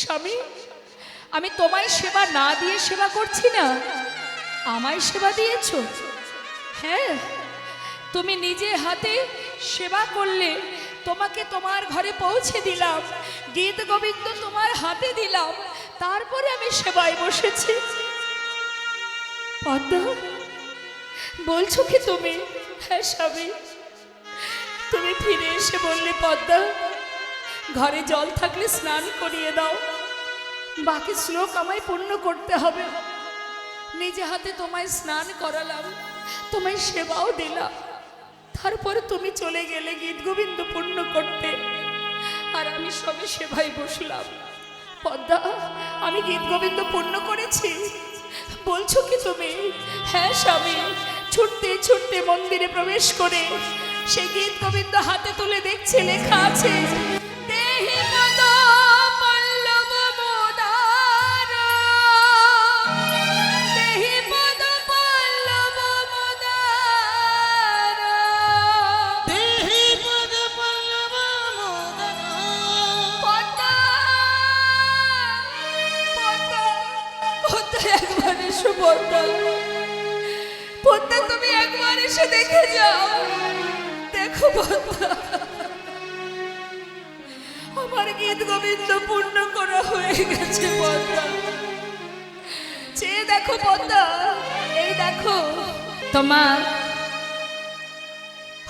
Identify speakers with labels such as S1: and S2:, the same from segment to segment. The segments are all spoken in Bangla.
S1: স্বামী, আমি তোমায় সেবা না দিয়ে সেবা করছি না, আমায় সেবা দিয়েছো। হ্যাঁ, তুমি নিজে হাতে সেবা করলে, তোমাকে তোমার ঘরে পৌঁছে দিলাম, গীত গোবিন্দ তোমার হাতে দিলাম, তারপরে আমি সেবায় বসেছি। পদ্মা, বলছো কি তুমি? হ্যাঁ স্বামী, তুমি ফিরে এসে বললে, পদ্মা ঘরে জল থাকলে স্নান করিয়ে দাও, বাকি শ্লোক আমায় পূর্ণ করতে হবে। নিজে হাতে তোমায় স্নান করালাম, তোমায় সেবাও দিলাম, তারপর তুমি চলে গেলে গীত গোবিন্দ পূর্ণ করতে, আর আমি সবে সেবায় বসলাম। পদ্মা, আমি গীত গোবিন্দ পূর্ণ করেছি, বলছো কি তুমি? হ্যাঁ স্বামী, ছুটতে ছুটতে মন্দিরে প্রবেশ করে সেই গীত গোবিন্দ হাতে তুলে দেখছে লেখা আছে, দেহি পদ পল্লব মোদার, দেহি পদ পল্লব মোদার,
S2: দেহি পদ পল্লব মোদন।
S1: পদ্মা, পদ্মা, পদ্মা একবার এসো, পদ্মা, পদ্মা তুমি একবার এসে দেখে যাও। দেখো পদ্মা, আমার গীত গোবিন্দ পূর্ণ করা হয়ে গেছে। পদ্মা, চেয়ে দেখো পদ্মা, এই দেখো। তোমার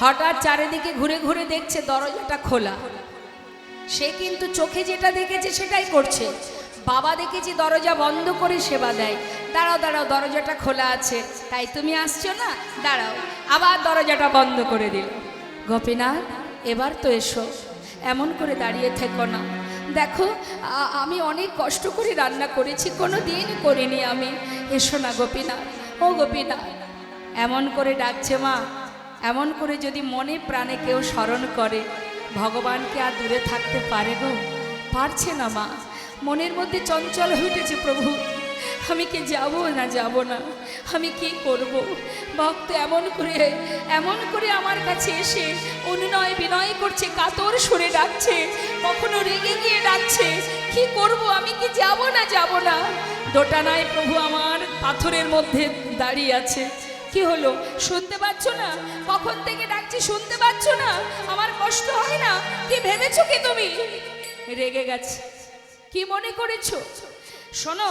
S1: হঠাৎ চারিদিকে ঘুরে ঘুরে দেখছে দরজাটা খোলা, সে কিন্তু চোখে যেটা দেখেছে সেটাই করছে। বাবা দেখেছি দরজা বন্ধ করে সেবা দেয়। দাঁড়াও দাঁড়াও, দরজাটা খোলা আছে, তাই তুমি আসছো না, দাঁড়াও। আবার দরজাটা বন্ধ করে দিল। গোপীনাথ, এবার তো এসো, এমন করে দাঁড়িয়ে থেকো না। দেখো আমি অনেক কষ্ট করে রান্না করেছি, কোনো দিন করিনি আমি। এসো না গোপীনাথ, ও গোপীনাথ। এমন করে ডাকছে মা। এমন করে যদি মনে প্রাণে কেউ স্মরণ করে, ভগবানকে আর দূরে থাকতে পারে গো? পারছে না মা, মনের মধ্যে চঞ্চল হয়ে উঠেছে, প্রভু আমি কি যাব না, যাব না, আমি কি করব? ভক্ত এমন করে আমার কাছে এসে অনুনয় বিনয় করছে, কাতর সুরে ডাকছে, কখনো রেগে গিয়ে ডাকছে, কি করব, আমি কি যাব না, যাব না। দোটানায় প্রভু আমার পাথরের মধ্যে দাঁড়িয়ে আছে। কি হলো, শুনতে পাচ্ছ না? কখন থেকে ডাকছি, শুনতে পাচ্ছ না? আমার কষ্ট হয় না? কি ভেবেছো কি তুমি? রেগে গেছে, কি মনে করেছো? শোনো,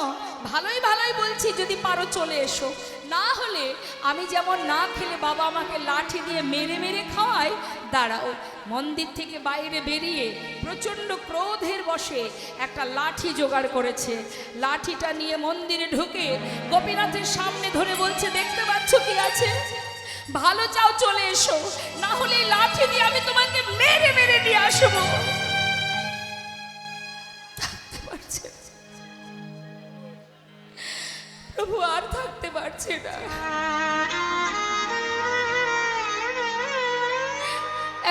S1: ভালোই ভালোই বলছি, যদি পারো চলে এসো, না হলে আমি যেমন না খেলে বাবা আমাকে লাঠি দিয়ে মেরে মেরে খাওয়ায়। দাঁড়াও। মন্দির থেকে বাইরে বেরিয়ে প্রচণ্ড ক্রোধের বশে একটা লাঠি জোগাড় করেছে। লাঠিটা নিয়ে মন্দিরে ঢুকে গোপীনাথের সামনে ধরে বলছে, দেখতে পাচ্ছ কি আছে? ভালো চাও চলে এসো, না হলে এই লাঠি দিয়ে আমি তোমাকে মেরে মেরে দিয়ে আসবো। থাকতে পারছে না প্রভু, আর থাকতে পারছে না।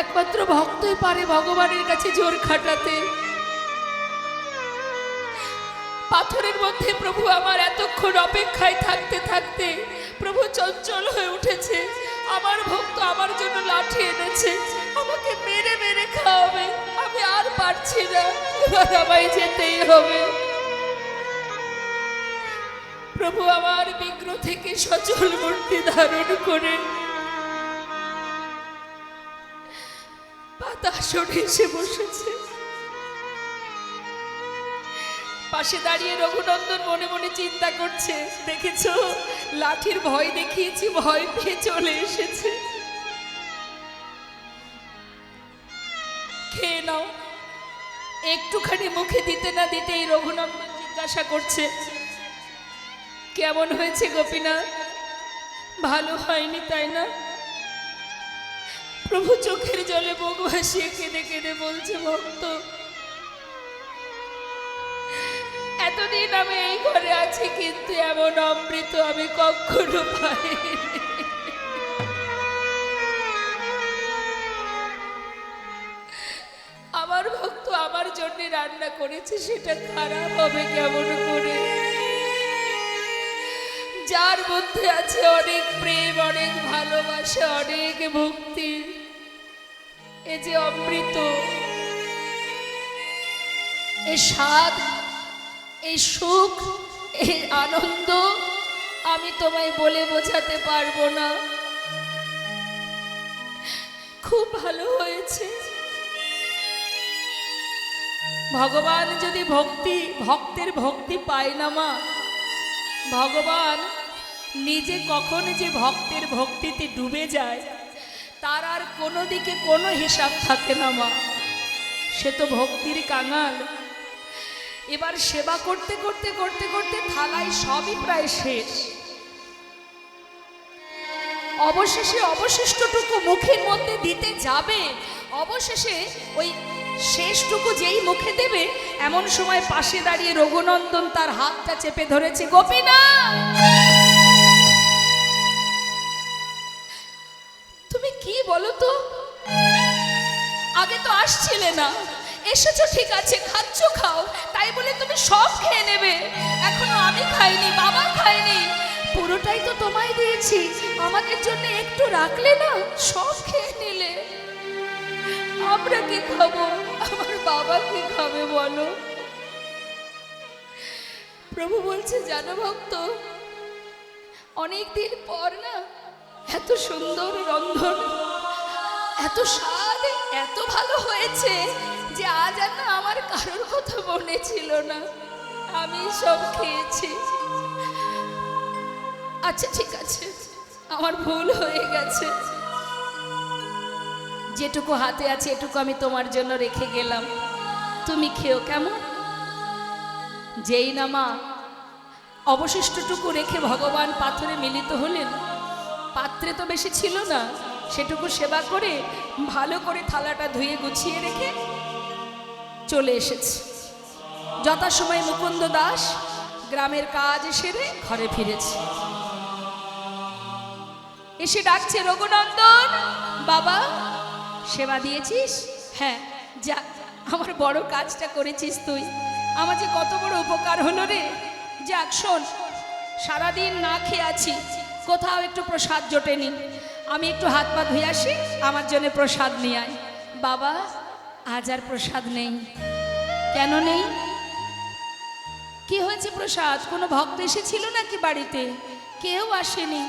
S1: একমাত্র ভক্তই পারে ভগবানের কাছে জোর খাটাতে। পাথরের মধ্যে প্রভু আমার এতক্ষণ অপেক্ষায় থাকতে থাকতে প্রভু চঞ্চল হয়ে উঠেছে। আমার ভক্ত আমার জন্য লাঠি এনেছে, আমাকে মেরে মেরে খাওয়াবে। আমি আর পারছি না, এবার আমায় যেতেই হবে। প্রভু আমার বিগ্রহ থেকে সচল মূর্তি ধারণ করে পাতাসনে এসে বসেছে। পাশে দাঁড়িয়ে রঘুনন্দন মনে মনে চিন্তা করছে, দেখেছো, লাঠির ভয় দেখিয়েছি, ভয় পেয়ে চলে এসেছে। খেয়ে নাও। একটুখানি মুখে দিতে না দিতেই রঘুনন্দন জিজ্ঞাসা করছে, কেমন হয়েছে গোপীনাথ? ভালো হয়নি তাই না? প্রভু চোখের জলে বুক ভাসিয়ে কেঁদে কেঁদে বলছে, ভক্ত এতদিন আমি এই ঘরে আছি, কিন্তু এমন অমৃত আমি কখনো পাইনি। আমার ভক্ত আমার জন্য রান্না করেছে, সেটা খারাপ হবে কেমন করে? যার মধ্যে আছে অনেক প্রেম, অনেক ভালোবাসা, অনেক ভক্তি, এ যে অমৃত, এ স্বাদ এই সুখ, এই আনন্দ আমি তোমায় বলে বোঝাতে পারবো না। খুব ভালো হয়েছে। ভগবান যদি ভক্তের ভক্তি পায় না মা, ভগবান নিজে কখন যে ভক্তের ভক্তিতে ডুবে যায় তার আর কোনো দিকে কোনো হিসাব থাকে না মা। সে তো ভক্তির কাঙাল। এবার সেবা করতে করতে করতে করতে থালায় সবই প্রায় শেষ। অবশেষে অবশিষ্টটুকু মুখের মধ্যে দিতে যাবে, অবশেষে ওই শেষটুকু যেই মুখে দেবে এমন সময় পাশে দাঁড়িয়ে রঘুনন্দন তার হাতটা চেপে ধরেছে। গোপীনাথ, তুমি কি বলো তো? আগে তো আসছিলে না, এসেছো ঠিক আছে, খাচ্ছ খাও, তাই বলে তুমি সব খেয়ে নেবে? এখনো আমি খাইনি, বাবা খায়নি, পুরোটাই তো তোমায় দিয়েছি, আমাদের জন্য একটু রাখলে না? সব খেয়ে নিলে। আমরা কি খাবো? আমার বাবা কি খাবে বলো? প্রভু বলছে, জানো ভক্ত, অনেকদিন পর না এত সুন্দর রন্ধন, এত স্বাদ, এত ভালো হয়েছে যে আজ আর না আমার কারোর কথা মনে ছিল না, আমি সব খেয়েছি। আচ্ছা ঠিক আছে, আমার ভুল হয়ে গেছে, যেটুকু হাতে আছে এটুকু আমি তোমার জন্য রেখে গেলাম, তুমি খেও, কেমন? যেই না মা অবশিষ্টটুকু রেখে ভগবান পাথরে মিলিত হলেন, পাত্রে তো বেশি ছিল না, সেটুকু সেবা করে ভালো করে থালাটা ধুয়ে গুছিয়ে রেখে চলে এসেছে। যথাসময় মুকুন্দ দাস গ্রামের কাজ সেরে ঘরে ফিরেছে। এসে ডাকছে, রঘুনন্দন বাবা, সেবা দিয়েছিস? হ্যাঁ, যা, আমার বড় কাজটা করেছিস তুই, আমার যে কত বড় উপকার হলো রে। যাক শোন, সারাদিন না খেয়ে আছি, কোথাও একটু প্রসাদ জোটেনি, আমি একটু হাত পা ধুয়ে আসি, আমার জন্য প্রসাদ নিয়ে আয়। বাবা, আজ আর প্রসাদ নেই। কেন নেই? কি হয়েছে? প্রসাদ কোনো ভক্ত এসেছিল নাকি বাড়িতে? কেউ আসেনি,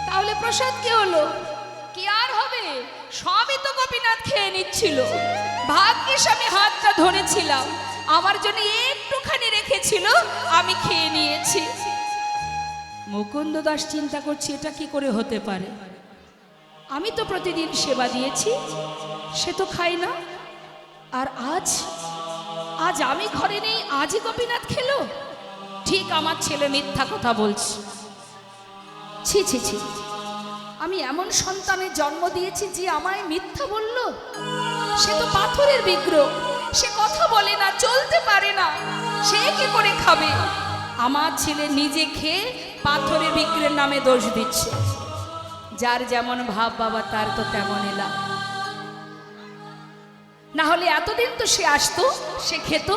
S1: তাহলে প্রসাদ কি হলো? কি আর হবে, সবই তো গোপীনাথ খেয়ে নিচ্ছিল। ভাগ্যিস আমি হাতটা ধরেছিলাম, আমার জন্য একটুখানি রেখেছিল, আমি খেয়ে নিয়েছি। মুকুন্দ দাস চিন্তা করছি, এটা কি করে হতে পারে? আমি তো প্রতিদিন সেবা দিয়েছি, সে তো খাই না, আর আজ আজ আমি ঘরে নেই, আজই গোপীনাথ খেলো। ঠিক আমার ছেলে মিথ্যা কথা বলছে। ছি ছি ছি, আমি এমন সন্তানের জন্ম দিয়েছি যে আমায় মিথ্যা বলল? সে তো পাথরের বিগ্রহ, সে কথা বলে না, চলতে পারে না, সে কি করে খাবে? আমার ছেলে নিজে খেয়ে পাথরের বিগ্রহের নামে দোষ দিচ্ছে। যার যেমন ভাব বাবা, তার তো তেমন এলাম। না হলে এতদিন তো সে আসতো, সে খেত,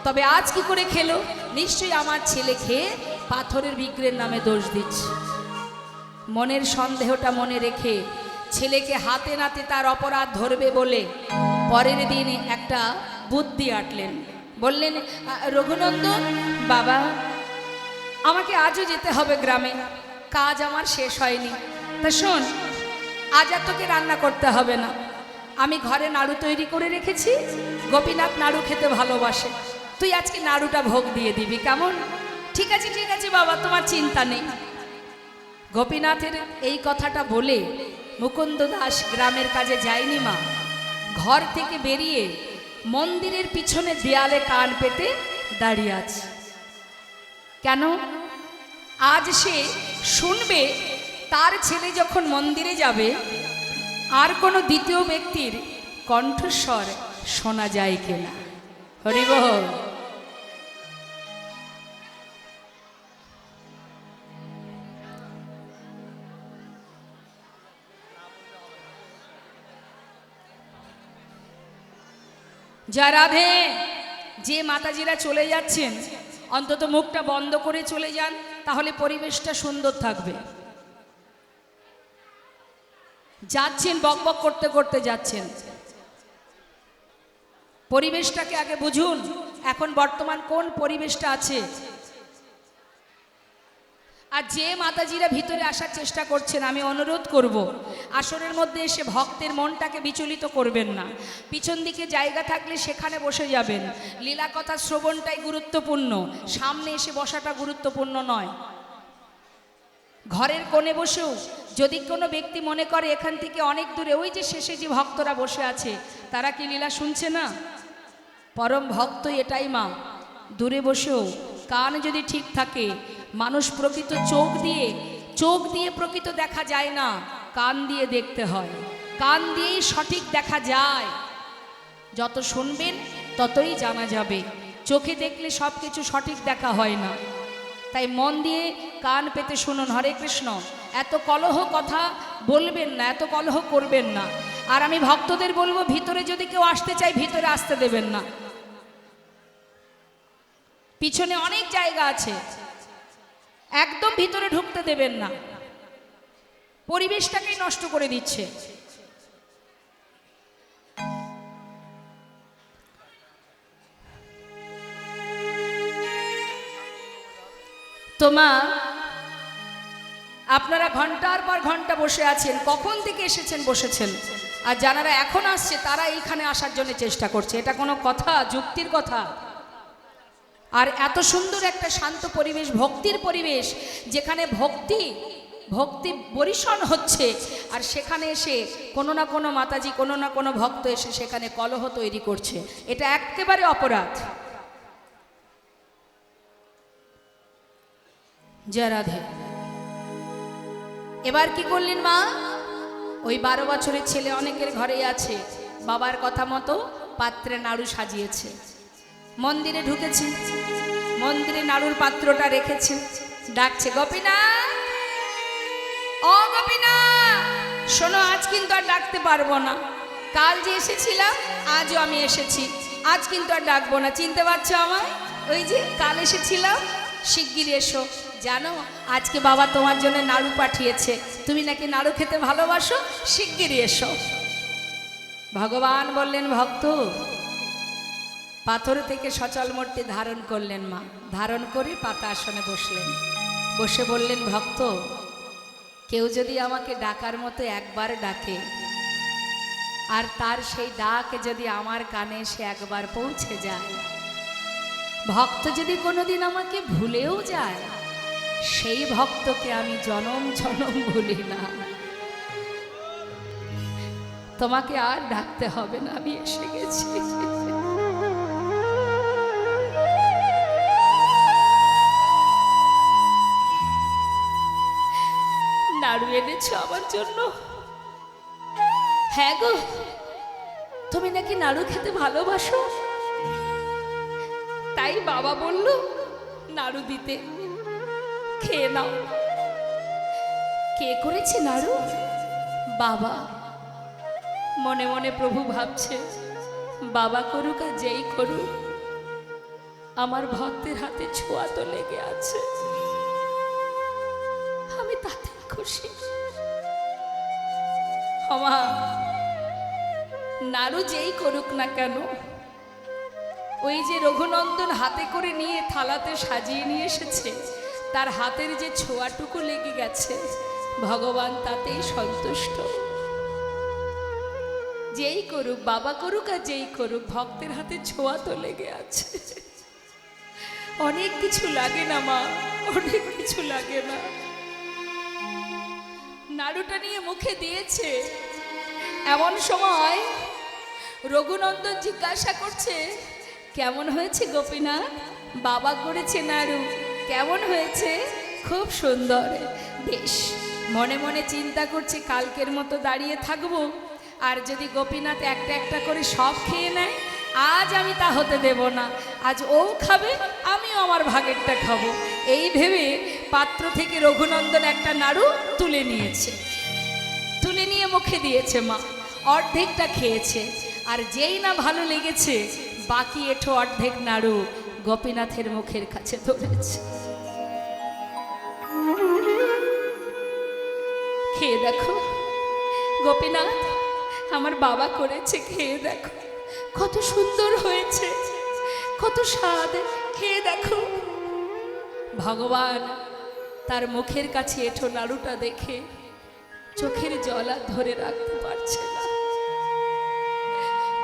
S1: তবে আজ কি করে খেলো? নিশ্চয়ই আমার ছেলে খেয়ে পাথরের বিগ্রহের নামে দোষ দিচ্ছে। মনের সন্দেহটা মনে রেখে ছেলেকে হাতে নাতে তার অপরাধ ধরবে বলে পরের দিন একটা বুদ্ধি আটলেন। বললেন, রঘুনন্দন বাবা, আমাকে আজও যেতে হবে গ্রামে, কাজ আমার শেষ হয়নি। তা শোন, আজ আর তোকে রান্না করতে হবে না, আমি ঘরে নাড়ু তৈরি করে রেখেছি, গোপীনাথ নাড়ু খেতে ভালোবাসে, তুই আজকে নাড়ুটা ভোগ দিয়ে দিবি, কেমন? ঠিক আছে ঠিক আছে বাবা, তোমার চিন্তা নেই। গোপীনাথের এই কথাটা বলে মুকুন্দ দাস গ্রামের কাজে যায়নি মা। ঘর থেকে বেরিয়ে মন্দিরের পিছনে দেয়ালে কান পেতে দাঁড়িয়ে আছে। কেন? আজ সে শুনবে তার ছেলে যখন মন্দিরে যাবে আর কোনো দ্বিতীয় ব্যক্তির কণ্ঠস্বর শোনা যায় কিনা। হরি বল। যা রাধে, যে মাতাজিরা চলে যাচ্ছেন অন্তত মুখটা বন্ধ করে চলে যান, তাহলে পরিবেশটা সুন্দর থাকবে। যাচ্ছেন বকবক করতে করতে যাচ্ছেন, পরিবেশটাকে আগে বুঝুন। এখন বর্তমান কোন পরিবেশটা আছে। আর যে মাতাজিরা ভিতরে আসার চেষ্টা করছেন, আমি অনুরোধ করব আসরের মধ্যে এসে ভক্তের মনটাকে বিচলিত করবেন না। পিছন দিকে জায়গা থাকলে সেখানে বসে যাবেন। লীলা কথা শ্রবণটাই গুরুত্বপূর্ণ, সামনে এসে বসাটা গুরুত্বপূর্ণ নয়। ঘরের কোণে বসেও যদি কোনো ব্যক্তি মনে করে এখান থেকে অনেক দূরে ওই যে শেষে যে ভক্তরা বসে আছে তারা কি লীলা শুনছে না, পরম ভক্ত এটাই মা। দূরে বসেও কান যদি ঠিক থাকে, মানুষ প্রকৃত চোখ দিয়ে প্রকৃত দেখা যায় না, কান দিয়ে দেখতে হয়। কান দিয়েই সঠিক দেখা যায়। যত শুনবেন ততই জানা যাবে, চোখে দেখলে সব কিছু সঠিক দেখা হয় না। তাই মন দিয়ে কান পেতে শুনুন। হরে কৃষ্ণ। এত কলহ কথা বলবেন না, এত কলহ করবেন না। আর আমি ভক্তদের বলবো, ভিতরে যদি কেউ আসতে চায় ভিতরে আসতে দেবেন না। পিছনে অনেক জায়গা আছে, একদম ভিতরে ঢুকতে দেবেন না, পরিবেশটাকেই নষ্ট করে দিচ্ছে। তোমা আপনারা ঘন্টার পর ঘন্টা বসে আছেন, কখন থেকে এসেছেন বসেছেন, আর যারা এখন আসছে তারা এইখানে আসার জন্য চেষ্টা করছে। এটা কোনো কথা, যুক্তির কথা? আর এত সুন্দর একটা শান্ত পরিবেশ, ভক্তির পরিবেশ, যেখানে ভক্তি বরিশন হচ্ছে, আর সেখানে এসে কোনো না কোনো মাতাজি, কোনো না কোনো ভক্ত এসে সেখানে কলহ তৈরি করছে। এটা একেবারে অপরাধ। জয় রাধে। এবার কি করলেন মা? ওই 12 বছরের ছেলে অনেকের ঘরেই আছে, বাবার কথা মতো পাত্রে নাড়ু সাজিয়েছে, মন্দিরে ঢুকেছে, মন্দিরে নাড়ুর পাত্রটা রেখেছে, ডাকছে গোপীনা, ও গোপীনা শোনো, আজ কিন্তু আর ডাকতে পারবো না। কাল যে এসেছিলাম আজও আমি এসেছি, আজ কিন্তু আর ডাকবো না। চিনতে পারছো আমায়? ওই যে কাল এসেছিলাম, শিগগির এসো। জানো আজকে বাবা তোমার জন্য নাড়ু পাঠিয়েছে, তুমি নাকি নাড়ু খেতে ভালোবাসো, শিগগিরই এসো। ভগবান বললেন, ভক্ত পাথর থেকে সচল মূর্তি ধারণ করলেন মা, ধারণ করে পাতা আসনে বসলেন, বসে বললেন, ভক্ত কেউ যদি আমাকে ডাকার মতো একবার ডাকে, আর তার সেই ডাক যদি আমার কানে এসে একবার পৌঁছে যায়, ভক্ত যদি কোনোদিন আমাকে ভুলেও যায়, সেই ভক্তকে আমি জনম জনম ভুলি না। তোমাকে আর ডাকতে হবে না, আমি এসে গেছি। নাড়ু এনেছো আমার জন্য? হ্যাঁ গো, তুমি নাকি নাড়ু খেতে ভালোবাসো, তাই বাবা বলল নাড়ু দিতে, খেয়ে নাও। কে করেছে নাড়ু? বাবা। মনে মনে প্রভু ভাবছে, বাবা করুক আর যেই করুক, আমার ভক্তের হাতে ছোঁয়া তো লেগে আছে, আমি তাতে খুশি। আমা নাড়ু যেই করুক না কেন, ওই যে রঘুনন্দন হাতে করে নিয়ে থালাতে সাজিয়ে নিয়ে এসেছে, তার হাতের যে ছোঁয়াটুকু লেগে গেছে, ভগবান তাতেই সন্তুষ্ট। যেই করুক, বাবা করুক আর যেই করুক, ভক্তের হাতে ছোঁয়া তো লেগে আছে। অনেক কিছু লাগে না মা, অনেক কিছু লাগে না। নাড়ুটা নিয়ে মুখে দিয়েছে, এমন সময় রঘুনন্দন জিজ্ঞাসা করছে, কেমন হয়েছে গোপীনাথ? বাবা করেছে নাড়ু, কেমন হয়েছে? খুব সুন্দর। বেশ। মনে মনে চিন্তা করছে, কালকের মতো দাঁড়িয়ে থাকবো, আর যদি গোপীনাথ একটা একটা করে সব খেয়ে নেয়, আজ আমি তা হতে দেব না। আজ ও খাবে, আমিও আমার ভাগেরটা খাবো। এই ভেবে পাত্র থেকে রঘুনন্দন একটা নাড়ু তুলে নিয়েছে, তুলে নিয়ে মুখে দিয়েছে মা। অর্ধেকটা খেয়েছে, আর যেই না ভালো লেগেছে, বাকি এঠো অর্ধেক নাড়ু গোপীনাথের মুখের কাছে ধরেছে। খেয়ে দেখো গোপীনাথ, আমার বাবা করেছে, খেয়ে দেখো কত সুন্দর হয়েছে। কত স্বাদ, খেয়ে দেখো। ভগবান তার মুখের কাছে এঁঠো নাড়ুটা দেখে চোখের জল আর ধরে রাখতে পারছে না।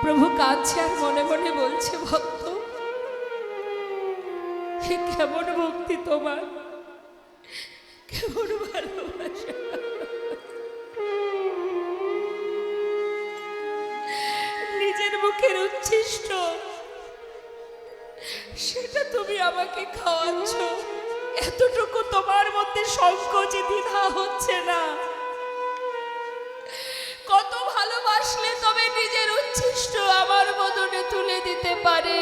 S1: প্রভু কাঁদছে আর মনে মনে বলছে, ভক্ত এ কেমন ভক্তি তোমার, কেমন ভালোবাসা। নিজের মুখের উচ্ছিষ্ট সেটা তুমি আমাকে খাওয়াচ্ছ, এতটুকু তোমার মধ্যে সংকোচ দ্বিধা হচ্ছে না। কত ভালোবাসলে তবে নিজের উচ্ছিষ্ট আমার বদনে তুলে দিতে পারে।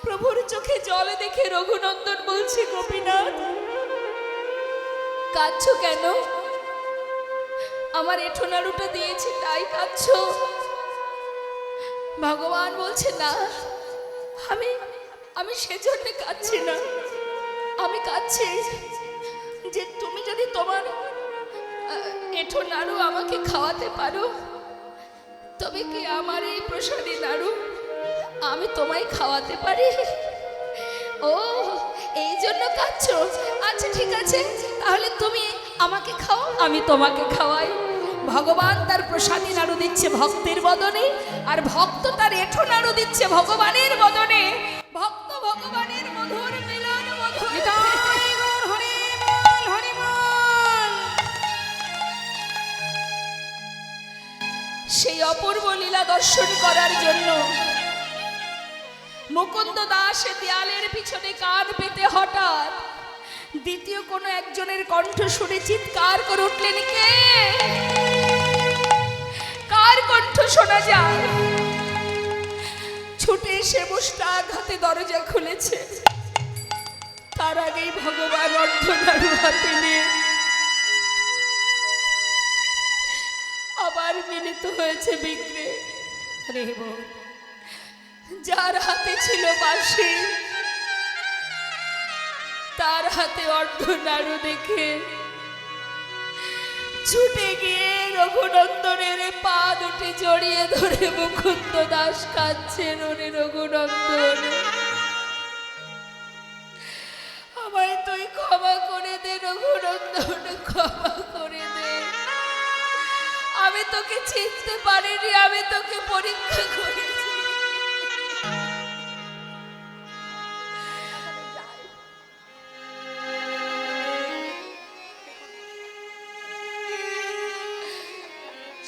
S1: প্রভুর চোখে জল দেখে রঘুনন্দন বলছে, গোপীনাথ কাঁদছো কেন? আমার এঁঠো নাড়ুটা দিয়েছি তাই কাঁদছো? ভগবান বলছে, না আমি সেজন্য কাঁদছি না, আমি কাঁদছি যে তুমি যদি তোমার এঁঠো নাড়ু আমাকে খাওয়াতে পারো তবে কি আমার এই প্রসাদী নাড়ু আমি তোমায় খাওয়াতে পারি? ও এই জন্য কাঁদছো? আচ্ছা ঠিক আছে, তাহলে তুমি আমাকে খাও, আমি তোমাকে খাওয়াই। ভগবান তার প্রসাদী নাড়ু দিচ্ছে ভক্তের বদনে, আর ভক্ত তার এঁঠো নাড়ু দিচ্ছে ভগবানের বদনে। ভক্ত ভগবানের মধুর মিলন, মধুর সেই অপূর্ব লীলা দর্শন করার জন্য মুকুন্দ দাস দেয়ালের পিছনে কান পেতে হঠাৎ দ্বিতীয় কোনো একজনের কণ্ঠ শুনে চিৎকার করে উঠলেন, কে? কার কণ্ঠ শোনা যায়? ছুটে এসে মুষ্টাক হাতে দরজা খুলেছে। তার আগেই ভগবান অর্ধনাড়ু হাতে নিয়ে আবার মিলিত হয়েছে বিগ্রে। যার হাতে ছিল বাঁশি তার হাতে অর্ধনাড়ু দেখে ছুটে গিয়ে রঘুনন্দনের পা দুটি জড়িয়ে ধরে মুকুন্দ দাস কাঁদছেন, ওরে রঘুনন্দন আমায় তুই ক্ষমা করে দে, রঘুনন্দন ক্ষমা করে দে। আমি তোকে চিনতে পারিনি, আমি তোকে পরীক্ষা করেছি।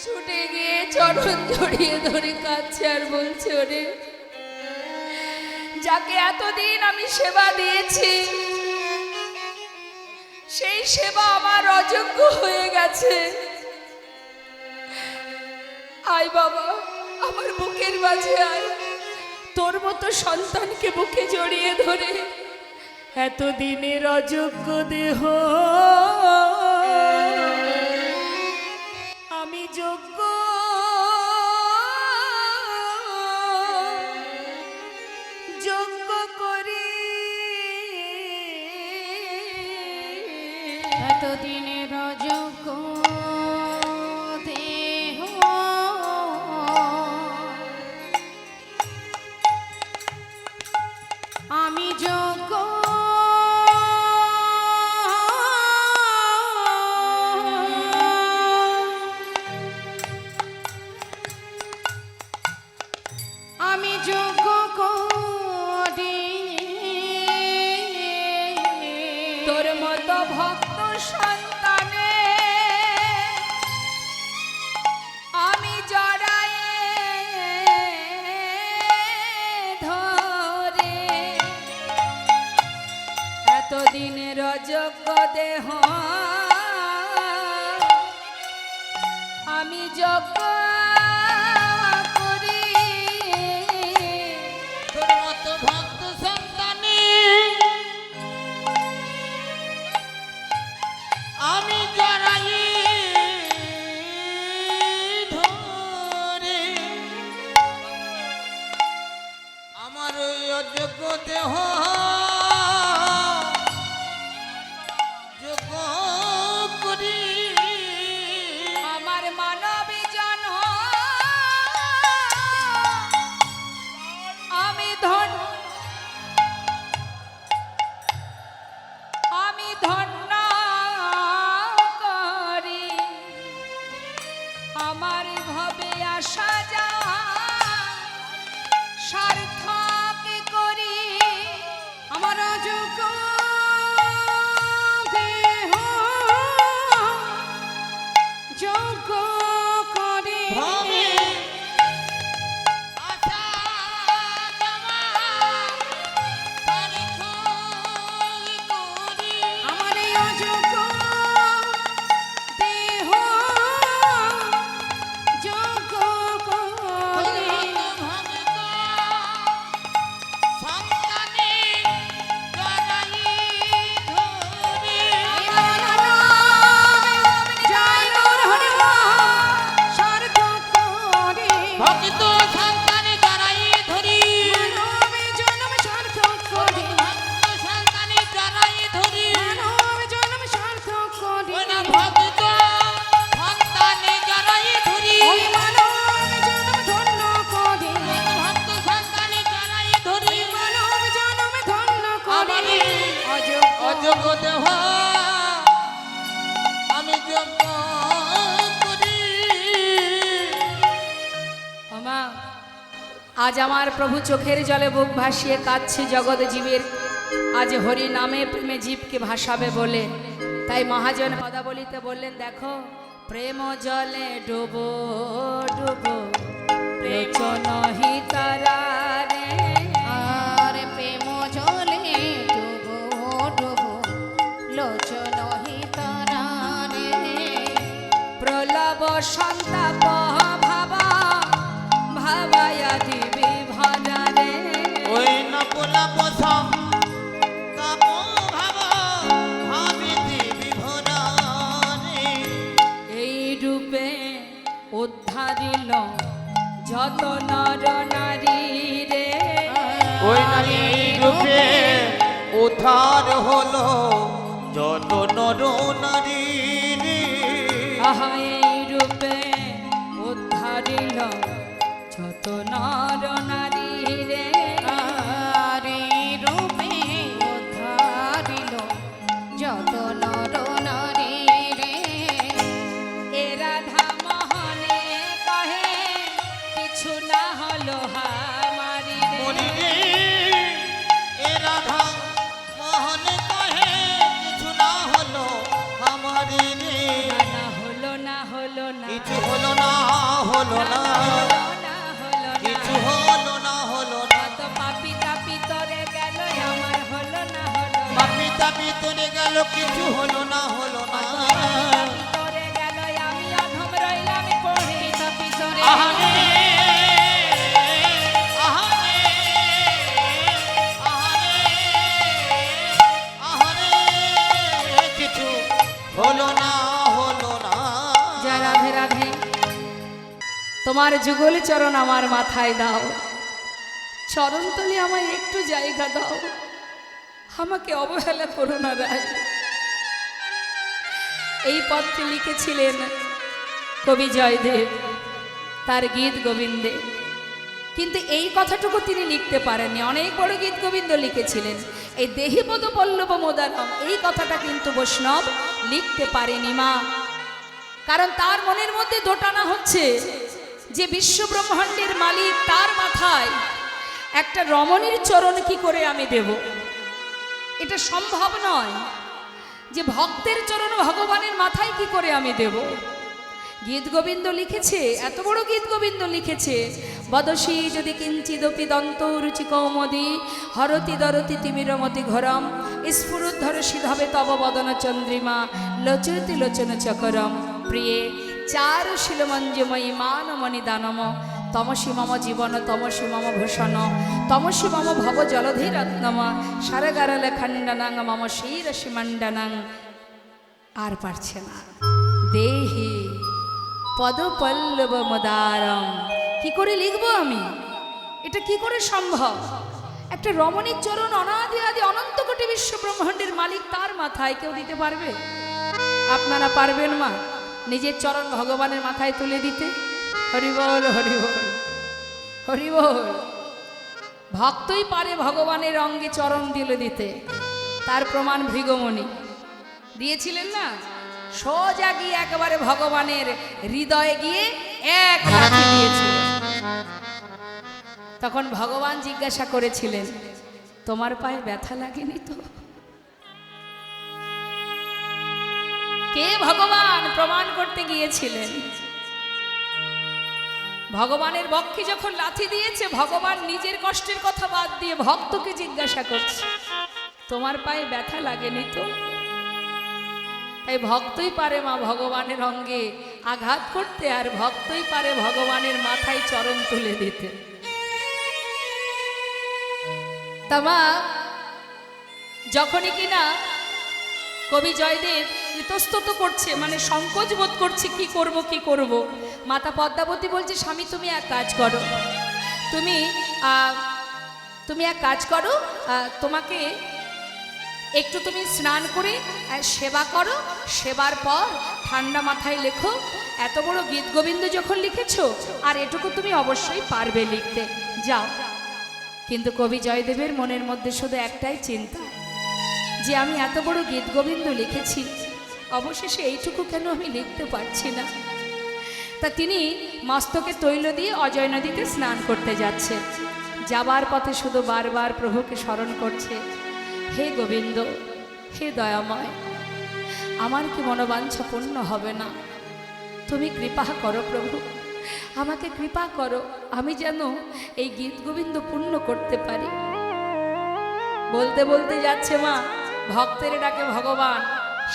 S1: ছুটে গিয়ে চরণ জড়িয়ে ধরে কাঁদছে আর বলছে, ওরে যাকে এতদিন আমি সেবা দিয়েছি সেই সেবা আমার অযোগ্য হয়ে গেছে। আয় বাবা, আমার বুকের মাঝে আয়, তোর মতো সন্তানকে বুকে জড়িয়ে ধরে এতদিনের অযোগ্য দেহ আমি যোগ্য যোগ্য করি।
S2: এতদিনের অযোগ্য দেহ আমি যোগ্য আমি যোগ্য করি।
S1: তোর মতো ভক্ত সন্তানে আমি জড়ায়ে ধরে এতদিনের অযোগ্য দেহ আমি যোগ্য করি।
S2: তোর মতো ভক্ত সন্তানে আমি জড়াই ধরে আমার ওই অযোগ্য দেহ যোগ্য করি।
S1: আমার মানবী জন
S2: অযোগ্য দেহ আমি যোগ্য করি।
S1: আমা আজ আমার প্রভু চোখের জলে বুক ভাসিয়ে কাঁদছে জগৎ জীবের, আজ হরি নামে প্রেমে জীবকে ভাসাবে বলে। তাই মহাজন পদাবলিতে বললেন, দেখো প্রেম জলে ডুবো ডুবো লোচন হিতারা রে,
S3: আর প্রেম জলে ডুবো ডুবো লোচন হিতরা রে।
S1: প্রলব সন্তাপ ভাবা ভাবায়া দিবি ভরা রে।
S2: ওই না পোলা পছম কাপ ভাব ভাবিতে বিভরারে।
S1: এই রূপে উদ্ধারিল যত নর নারী রে।
S2: ওই নারী রূপে উদ্ধার হলো যত নর নারী রে।
S1: আহা এই রূপে উদ্ধারিল যত নর নারী রে।
S3: আর এই রূপে উদ্ধারিল যত নর নারী রে।
S1: এ রাধা মোহনে কহে কিছু না হলো হামারি
S2: মরি
S1: রে।
S2: রে এ রাধা মোহন কহে কিছু না হলো আমারি রে।
S1: না হলো না হলো না
S2: কিছু হলো না হলো না কিছু হলো না হলো না।
S1: কত পাপি তাপি তরে গেল আমার হলো না হলো না।
S2: পাপি তাপি তোরে গেল কিছু হলো না হলো না।
S1: পাপি তরে গেল আমি অধম রইলাম পড়ে।
S3: তাপি তরে
S2: আহারে আহারে আহারে আহারে কিছু হলো না হলো না।
S1: জয় রাধে রাধে। তোমার যুগল চরণ আমার মাথায় দাও, চরণ তলে আমায় একটু জায়গা দাও, আমাকে অবহেলা করো না রায়। এই পদটি লিখেছিলেন কবি জয়দেব তার গীত গোবিন্দে, কিন্তু এই কথাটুকু তিনি লিখতে পারেননি। অনেক বড় গীত গোবিন্দ লিখেছিলেন, এই দেহিপদ পল্লব মোদারম এই কথাটা কিন্তু বৈষ্ণব লিখতে পারেনি মা। কারণ তার মনের মধ্যে দোটানা হচ্ছে যে বিশ্ব ব্রহ্মাণ্ডের মালিক, তার মাথায় একটা রমণীর চরণ কি করে আমি দেব? এটা সম্ভব নয় যে ভক্তের চরণ ভগবানের মাথায় কি করে আমি দেব। গীত গোবিন্দ লিখেছে, এত বড় গীত গোবিন্দ লিখেছে, বদসী যদি কিঞ্চিদপি দন্ত রুচি কৌমদি হরতি দরতি তিমিরমতি ঘরম স্ফুরুদ্ধর সিধবে তব বদন চন্দ্রিমা লোচরতি লোচন চকরম প্রিয়ে চার শিলমঞ্জময়ী মানমণি দানম তমসী মম জীবন তমসী মম ভূষণ তমসী মম ভব জলধি রত্নম সারগারলে খণ্ডনাং মম শিরসি মণ্ডনাং। আর পারছে না, দেহি পদপল্লব মদারম। কি করে লিখবো আমি? এটা কি করে সম্ভব? একটা রমণীর চরণ অনাদি আদি অনন্ত কোটি বিশ্ব ব্রহ্মাণ্ডের মালিক, তার মাথায় কেউ দিতে পারবে? আপনারা পারবেন মা নিজের চরণ ভগবানের মাথায় তুলে দিতে? হরিবল হরিবল হরিবল। ভক্তই পারে ভগবানের অঙ্গে চরণ দিলে দিতে, তার প্রমাণ ভৃগমণি দিয়েছিলেন না? সোজা গিয়ে একেবারে ভগবানের হৃদয়ে গিয়ে এক লাথি দিয়েছিলেন। তখন ভগবান জিজ্ঞাসা করেছিলেন, তোমার পায়ে ব্যথা লাগেনি তো? কে ভগবান প্রমাণ করতে গিয়েছিলেন? ভগবানের বক্ষে যখন লাথি দিয়েছে, ভগবান নিজের কষ্টের কথা বাদ দিয়ে ভক্তকে জিজ্ঞাসা করছে, তোমার পায়ে ব্যথা লাগেনি তো? তাই ভক্তই পারে মা ভগবানের অঙ্গে আঘাত করতে, আর ভক্তই পারে ভগবানের মাথায় চরণ তুলে দিতে। তামা যখনই কিনা কবি জয়দেব ইতস্তত করছে, মানে সংকোচ বোধ করছে, কি করব কি করব, মাতা পদ্মাবতী বলছে, স্বামী তুমি এক কাজ করো, তুমি এক কাজ করো, তোমাকে একটু তুমি স্নান করে সেবা করো, সেবার পর ঠান্ডা মাথায় লেখো। এত বড় গীত গোবিন্দ যখন লিখেছো, আর এটুকু তুমি অবশ্যই পারবে লিখতে, যাও। কিন্তু কবি জয়দেবের মনের মধ্যে শুধু একটাই চিন্তা, যে আমি এত বড় গীত গোবিন্দ লিখেছি, অবশেষে এইটুকু কেন আমি লিখতে পারছি না। তা তিনি মস্তকে তৈল দিয়ে অজয় নদীতে স্নান করতে যাচ্ছে। যাবার পথে শুধু বারবার প্রভুকে স্মরণ করছে, হে গোবিন্দ, হে দয়াময়, আমার কি মনোবাঞ্ছা পূর্ণ হবে না? তুমি কৃপা করো প্রভু, আমাকে কৃপা করো, আমি যেন এই গীত গোবিন্দ পূর্ণ করতে পারি। বলতে বলতে যাচ্ছে মা, ভক্তের ডাকে ভগবান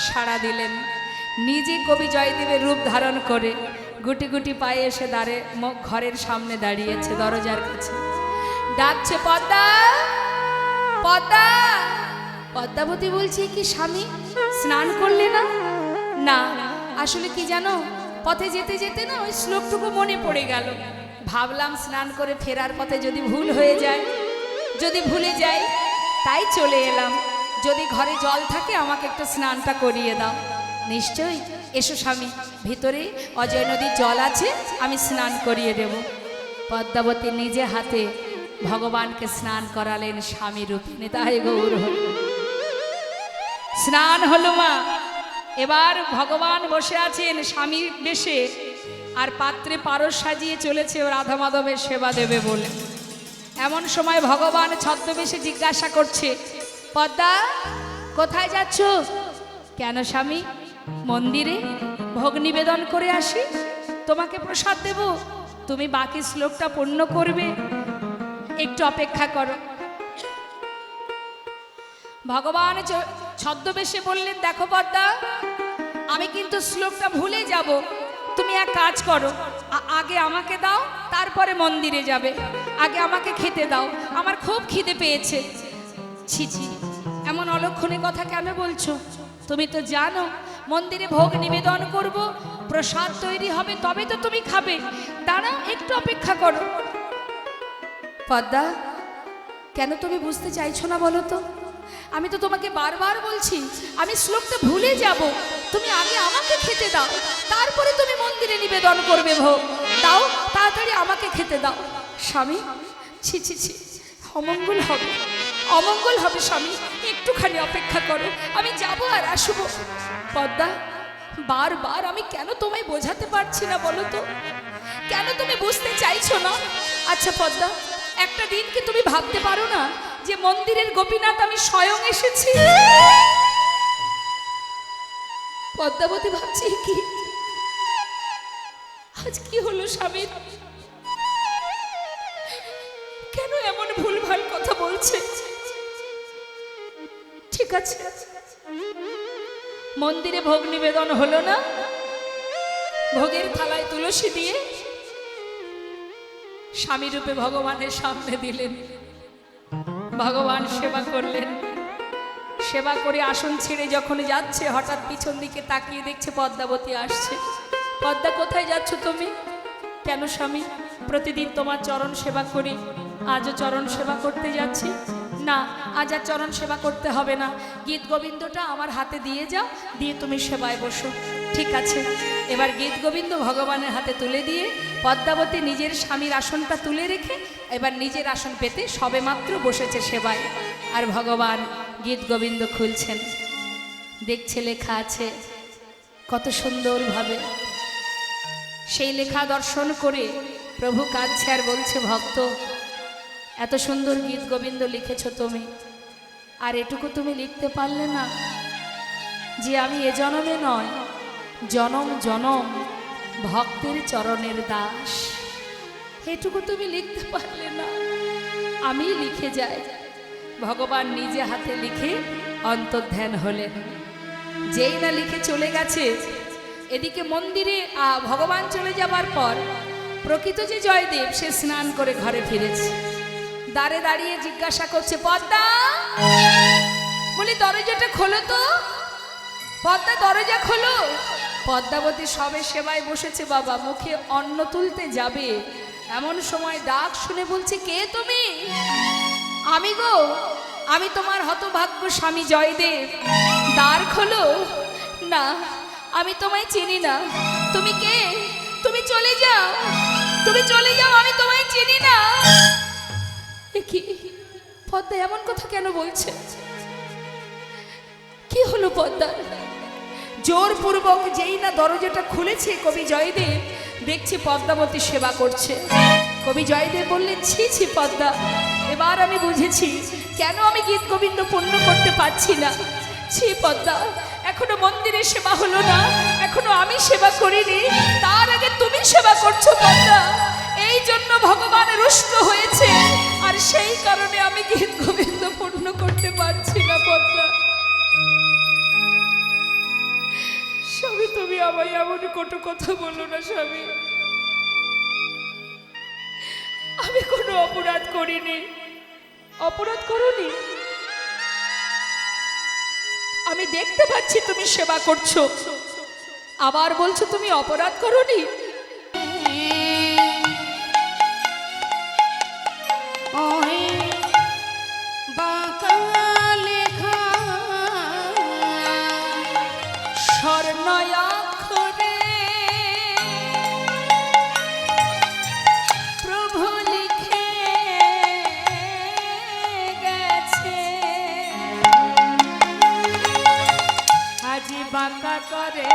S1: সাড়া দিলেন। নিজে কবি জয়দেবের রূপ ধারণ করে গুটি গুটি পায়ে এসে ঘরের সামনে দাঁড়িয়েছে, দরজার কাছে ডাকছে, পদ্মা, পদ্মা। পদ্মাবতী বলছে, কি স্বামী, স্নান করলে না? না, আসলে কি জানো, পথে যেতে যেতে না ওই শ্লোকটুকু মনে পড়ে গেল। ভাবলাম স্নান করে ফেরার পথে যদি ভুল হয়ে যায়, যদি ভুলে যাই, তাই চলে এলাম। যদি ঘরে জল থাকে আমাকে একটু স্নানটা করিয়ে দাও। নিশ্চয়ই, এসো স্বামী, ভিতরে অজয় নদীর জল আছে, আমি স্নান করিয়ে দেব। পদ্মাবতী নিজে হাতে ভগবানকে স্নান করালেন স্বামী রূপিণী। তাই গৌর হল, স্নান হলো মা। এবার ভগবান বসে আছেন স্বামীর বেশে, আর পাত্রে পারস সাজিয়ে চলেছে ও রাধা মাধবের সেবা দেবে বলে। এমন সময় ভগবান ছদ্মবেশে জিজ্ঞাসা করছে, পদ্মা, কোথায় যাচ্ছ? কেন স্বামী? মন্দিরে ভোগ নিবেদন করে আসি, তোমাকে প্রসাদ দেব, তুমি বাকি শ্লোকটা পূর্ণ করবে, একটু অপেক্ষা করো। ভগবান ছদ্মবেশে বললেন, দেখো পদ্মা, আমি কিন্তু শ্লোকটা ভুলে যাব, তুমি এক কাজ করো, আগে আমাকে দাও, তারপরে মন্দিরে যাবে, আগে আমাকে খেতে দাও, আমার খুব খিদে পেয়েছে। ছি ছি, এমন অলক্ষণে কথা কেন বলছো? তুমি তো জানো মন্দিরে ভোগ নিবেদন করব, প্রসাদ তৈরি হবে, তবে তো তুমি খাবে, দাঁড়াও, একটু অপেক্ষা করো। পদ্মা, কেন তুমি বুঝতে চাইছো না বলো তো? আমি তো তোমাকে বারবার বলছি, আমি শ্লোকটা ভুলে যাব, তুমি আগে আমাকে খেতে দাও, তারপরে তুমি মন্দিরে নিবেদন করবে ভোগ। দাও, তাড়াতাড়ি আমাকে খেতে দাও। স্বামী, ছি ছি ছি, অমঙ্গল হবে, অমঙ্গল হবে স্বামী, একটুখানি অপেক্ষা করো, আমি যাব আর আসবো। পদ্মা, বারবার আমি কেন তোমায় বোঝাতে পারছি না বলো তো? কেন তুমি বুঝতে চাইছো না? আচ্ছা পদ্মা, একটা দিন কি তুমি ভাবতে পারো না যে মন্দিরের গোপীনাথ আমি স্বয়ং এসেছি? পদ্মাবতী ভাবছি, কি আজ কি হলো স্বামীর? কেন এমন ভুলভাল কথা বলছে? ঠিক আছে, মন্দিরে ভোগ নিবেদন হলো না, ভোগের থালায় তুলসী দিয়ে স্বামী রূপে ভগবানের সামনে দিলেন। ভগবান সেবা করলেন। সেবা করে আসন ছেড়ে যখন যাচ্ছে, হঠাৎ পিছন দিকে তাকিয়ে দেখছে পদ্মাবতী আসছে। পদ্মা, কোথায় যাচ্ছ তুমি? কেন স্বামী, প্রতিদিন তোমার চরণ সেবা করি, আজও চরণ সেবা করতে যাচ্ছি। না, আজ আর চরণ সেবা করতে হবে না, গীত গোবিন্দটা আমার হাতে দিয়ে যাও, দিয়ে তুমি সেবায় বসো। ঠিক আছে। এবার গীত গোবিন্দ ভগবানের হাতে তুলে দিয়ে পদ্মাবতী নিজের স্বামীর আসনটা তুলে রেখে এবার নিজের আসন পেতে সবেমাত্র বসেছে সেবায়। আর ভগবান গীত গোবিন্দ খুলছেন, দেখছে লেখা আছে কত সুন্দরভাবে। সেই লেখা দর্শন করে প্রভু কাঁদছে আর বলছে, ভক্ত, এত সুন্দর গীত গোবিন্দ লিখেছ তুমি, আর এটুকু তুমি লিখতে পারলে না যে আমি এ জনমে নয়, জনম জনম ভক্তের চরণের দাস? এটুকু তুমি লিখতে পারলে না? আমি লিখে যাই। ভগবান নিজে হাতে লিখে অন্তর্ধান হলেন। যেই না লিখে চলে গেছে, এদিকে মন্দিরে ভগবান চলে যাবার পর প্রকৃত যে জয়দেব, সে স্নান করে ঘরে ফিরেছে। দ্বারে দাঁড়িয়ে জিজ্ঞাসা করছে, পদ্মা, বলি দরজাটা খোলো তো, পদ্মা দরজা খোলো। পদ্মাবতী সবে সেবায় বসেছে বাবা, মুখে অন্ন তুলতে যাবে, এমন সময় ডাক শুনে বলছে, কে তুমি? আমি গো, আমি তোমার হতভাগ্য স্বামী জয়দেব, দ্বার খোলো। না, আমি তোমায় চিনি না। তুমি কে? তুমি চলে যাও, তুমি চলে যাও, আমি তোমায় চিনি না। কি পদ্মা এমন কথা কেন বলছে? হলো পদ্মা? জোরপূর্বক যেই না দরজাটা খুলেছে কবি জয়দেব, দেখছি পদ্মাবতী সেবা করছে। কবি জয়দেব বললেন, ছি ছি পদ্মা, এবার আমি বুঝেছি কেন আমি গীত গোবিন্দ পূর্ণ করতে পারছি না। ছি পদ্মা, এখনো মন্দিরে সেবা হলো না, এখনো আমি সেবা করিনি, তার আগে তুমি সেবা করছো পদ্মা। এই জন্য ভগবান রুষ্ট হয়েছে, আর সেই কারণে আমি গীত গোবিন্দ পূর্ণ করতে পারছি না পদ্মা। স্বামী, তুমি আমায় এমন কটু কথা বলো না স্বামী। আমি কোনো অপরাধ করিনি। অপরাধ করনি? আমি দেখতে পাচ্ছি তুমি সেবা করছো, আবার বলছো তুমি অপরাধ করনি।
S3: ওই বাঁকা লেখা
S1: স্বর্ণাক্ষরে প্রভু লিখে গেছে, আজি বাঁকা করে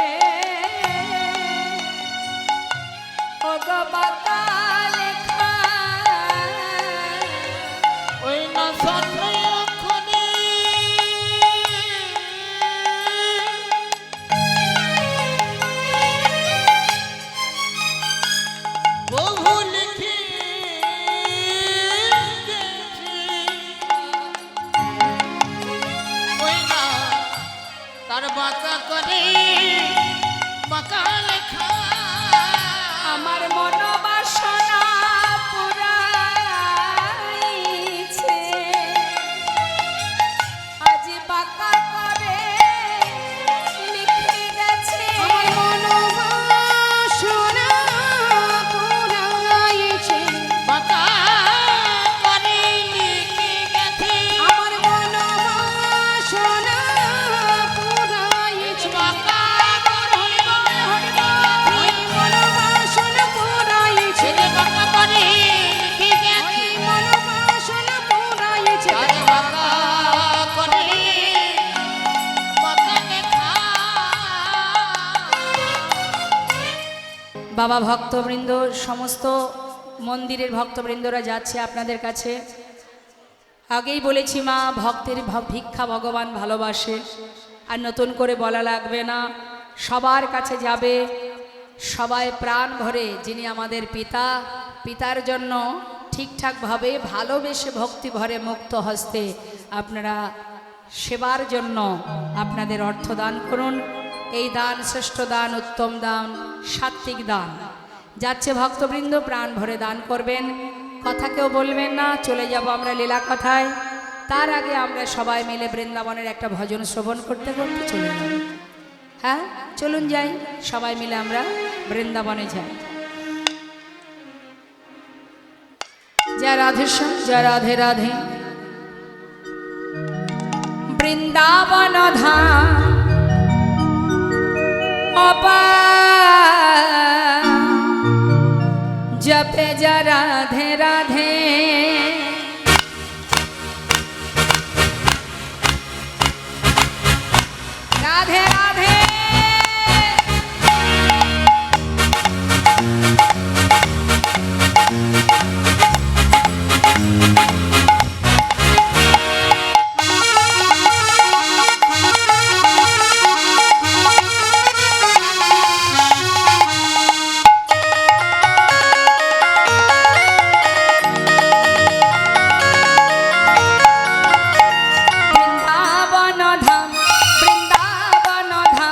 S1: ও গো বাঁকা লেখা।
S2: ওই না স্বর্ণাক্ষরে বহু লিখে গেছে। ওই না তার বাঁকা করে বাঁকা লেখা।
S1: আমার মনোবাসনা পুরাইছে, আজ বাঁকা করে লিখে গেছে।
S3: আমার মনোবাসনা পুরাইছে,
S2: বাঁকা করে লিখে গেছে।
S3: আমার মনোবাসনা পুরাইছে,
S2: বাঁকা করে
S3: ওই মনোবাসনা পুরাইছে,
S2: ছেলে বাঁকা করে লিখে গেছে।
S3: ওই মনোবাসনা পুরাইছে।
S2: তার বাঁকা করে বাঁকা লেখা।
S1: বাবা, ভক্তবৃন্দ, সমস্ত মন্দিরের ভক্তবৃন্দরা যাচ্ছে আপনাদের কাছে। আগেই বলেছি মা, ভক্তের ভিক্ষা ভগবান ভালোবাসে, আর নতুন করে বলা লাগবে না। সবার কাছে যাবে, সবাই প্রাণ ভরে, যিনি আমাদের পিতা, পিতার জন্য ঠিকঠাকভাবে ভালোবেসে ভক্তি ভরে মুক্ত হস্তে আপনারা সেবার জন্য আপনাদের অর্থ দান করুন। এই দান শ্রেষ্ঠ দান, উত্তম দান, সাত্বিক দান। যাচ্ছে ভক্তবৃন্দ, প্রাণ ভরে দান করবেন, কথা কেউ বলবেন না। চলে যাব আমরা লীলা কথায়। তার আগে আমরা সবাই মিলে বৃন্দাবনের একটা ভজন শ্রবণ করতে করতে চলে যাব। হ্যাঁ, চলুন যাই, সবাই মিলে আমরা বৃন্দাবনে যাই। জয় রাধেশ্যাম, জয় রাধে রাধে। বৃন্দাবন ধাম অপার, জপে যা রাধে রাধে। রাধে রাধে। বৃন্দাবন ধাম, বৃন্দাবন ধাম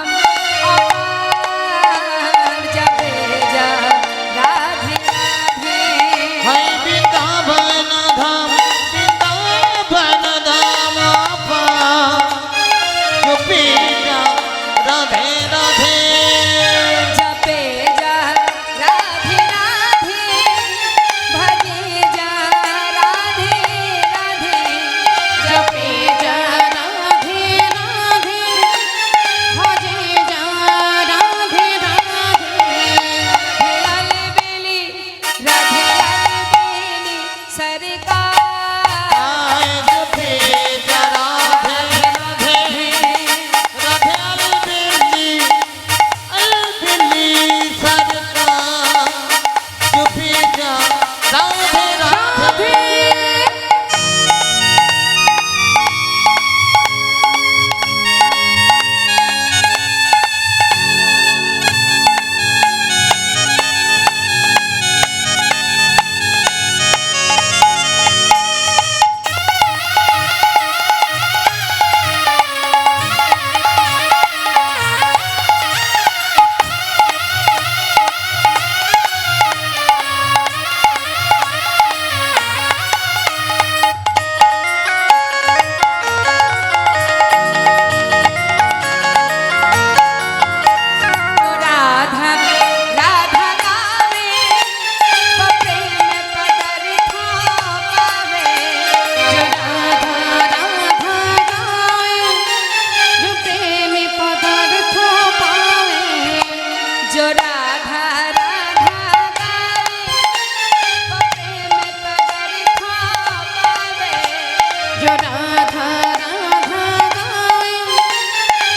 S3: রাধা রাধা গায়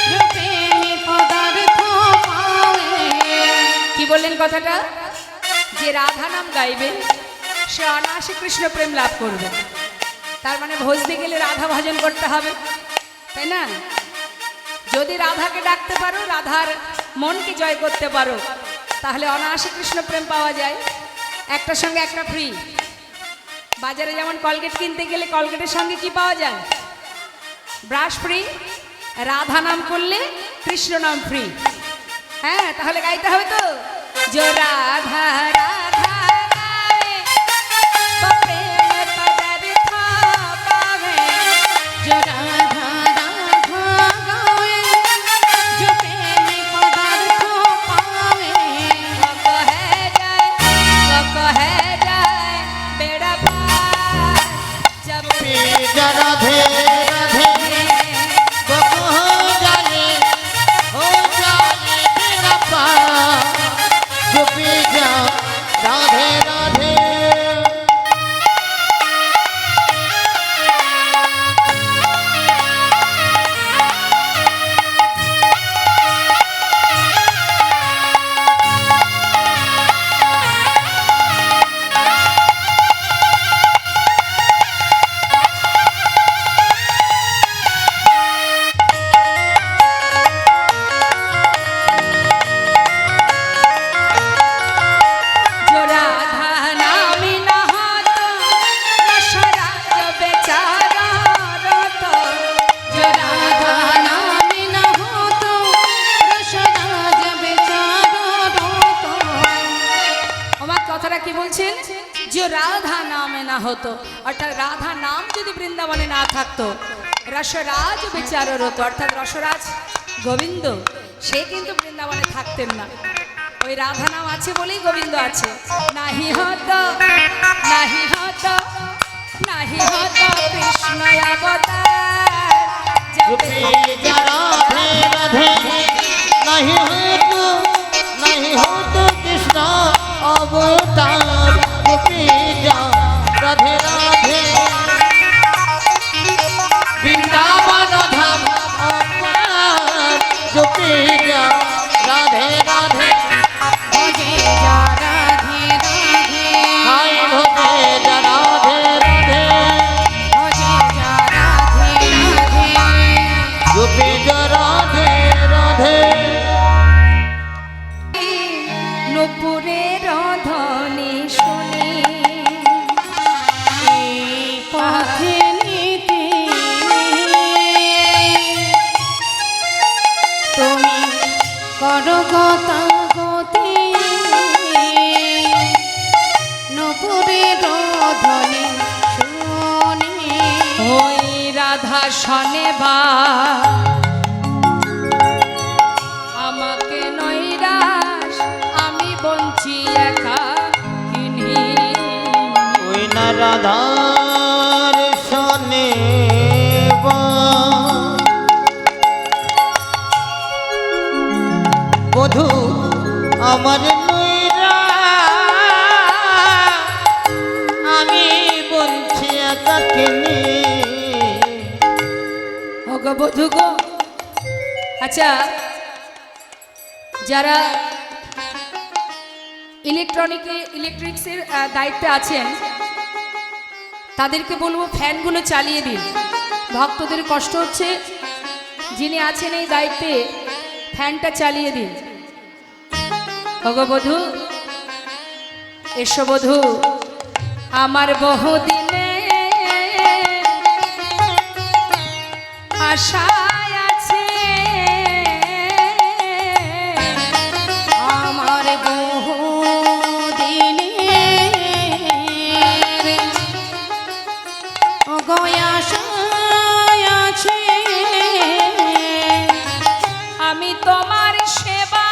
S3: যে প্রেমী পদার্থ পাবে।
S1: কি বললেন কথাটা? যে রাধা নাম গাইবে সে অনায়াসে কৃষ্ণ প্রেম লাভ করবে। তার মানে ভজতে গেলে রাধা ভজন করতে হবে, তাই না? যদি রাধাকে ডাকতে পারো, রাধার মনকে জয় করতে পারো, তাহলে অনায়াসে কৃষ্ণ প্রেম পাওয়া যায়। একটার সঙ্গে একটা ফ্রি। বাজারে যেমন কলগেট কিনতে গেলে কলগেটের সঙ্গে কি পাওয়া যায়? Brush free. রাধা নাম করলে কৃষ্ণ নাম ফ্রি। হ্যাঁ, তাহলে গাইতে হবে তো, जो राधा राधा गाए वो प्रेम पदार्थ पावे।
S3: जो राधा राधा गाए जो प्रेमी पदार्थ पावे।
S1: वो कहे जाए बेड़ा पार जब
S2: राधे राधे वो कहाँ जाए हो जाए मेरा पार जो पी जा राधे राधे।
S1: जो राधा नाम न होतो रसराज बेचारा रोतो।
S3: जो राधा नाम न होतो रसराज बेचारा रोतो।
S1: আমার কথাটা কি বলছেন? যে রাধা নামে না হতো, অর্থাৎ রাধা নাম যদি বৃন্দাবনে না থাকতো, রসরাজ বেচারো হতো, অর্থাৎ রসরাজ গোবিন্দ সে কিন্তু বৃন্দাবনে থাকতেন না। ওই রাধা নাম আছে বলেই গোবিন্দ আছে। নাহি হতো নাহি হতো নাহি হতো কৃষ্ণ অবতার
S2: जो
S1: জবে
S2: पी जा राधे राधे नहीं हो तो कृष्ण अवतार जो पी जा राधे राधे वृंदावन धाम अपार जो पी जा राधे राधे
S3: भजे जा राधे राधे
S2: हाय भजे जा राधे राधे
S3: भजे जा राधे राधे।
S2: जो पी जा राधे राधे।
S1: নুপুরের ধ্বনি শুনি
S3: পথে নিতে তুমি করো গতাগতি নপুরের ধ্বনি শুনে।
S1: ওই রাধা শনে বা আমাকে নৈরাশ আমি বঞ্চি একা কিনি।
S2: ওই না রাধার শোনে বধু আমার নইরা আমি বলছি একা কিনি।
S1: ও গো বধূ গো, আচ্ছা যারা ইলেকট্রিক্সের দায়িত্বে আছেন তাদেরকে বলবো ফ্যানগুলো চালিয়ে দিন। ভক্তদের কষ্ট হচ্ছে, যিনি আছেন এই দায়িত্বে ফ্যানটা চালিয়ে দিন। ওগো বধূ, এসো বধূ, আমার বহুদিনে আশায় আছে
S3: আমার বহু দিনের গয়াশায় আছে
S1: আমি তোমার সেবা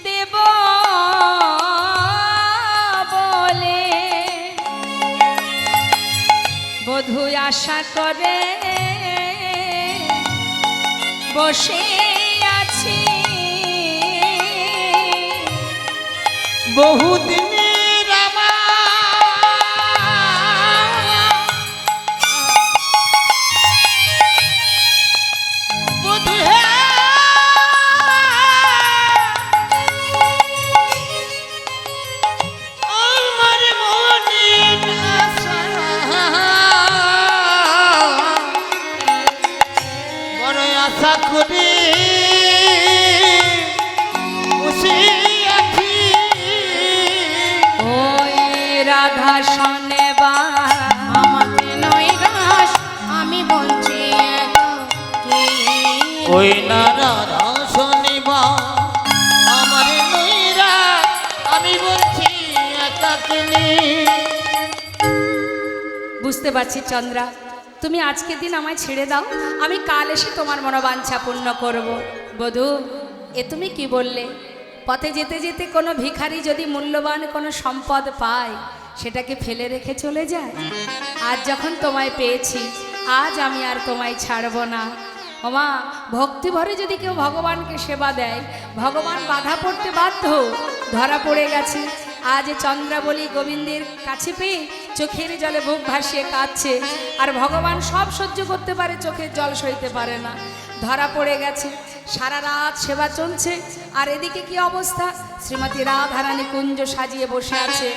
S1: দেব বলে বধূ আশা করে বসে আছি।
S2: বহুদিনের আমার ওই না রাধা শনিবা আমার নৈরা আমি বলছি একাকিনী।
S1: বুঝতে পারছি চন্দ্রা, তুমি আজকের দিন আমায় ছেড়ে দাও, আমি কাল এসে তোমার মনোবাঞ্ছা পূর্ণ করব। বধূ, এ তুমি কি বললে? পথে যেতে যেতে কোনো ভিখারি যদি মূল্যবান কোনো সম্পদ পায় সেটাকে ফেলে রেখে চলে যায়? আজ যখন তোমায় পেয়েছি, আজ আমি আর তোমায় ছাড়ব না। ওমা, ভক্তি ভরে যদি কেউ ভগবানকে সেবা দেয়, ভগবান বাধা পড়তে বাধ্য। ধরা পড়ে গেছে, আজ চন্দ্রাবলী গোবিন্দের কাছে পেয়ে চোখের জলে বুক ভাসিয়ে কাঁদছে, আর ভগবান সব সহ্য করতে পারে, চোখের জল সইতে পারে না। ধরা পড়ে গেছে, সারা রাত সেবা চলছে, আর এদিকে কি অবস্থা? শ্রীমতী রাধারানী কুঞ্জ সাজিয়ে বসে আছে।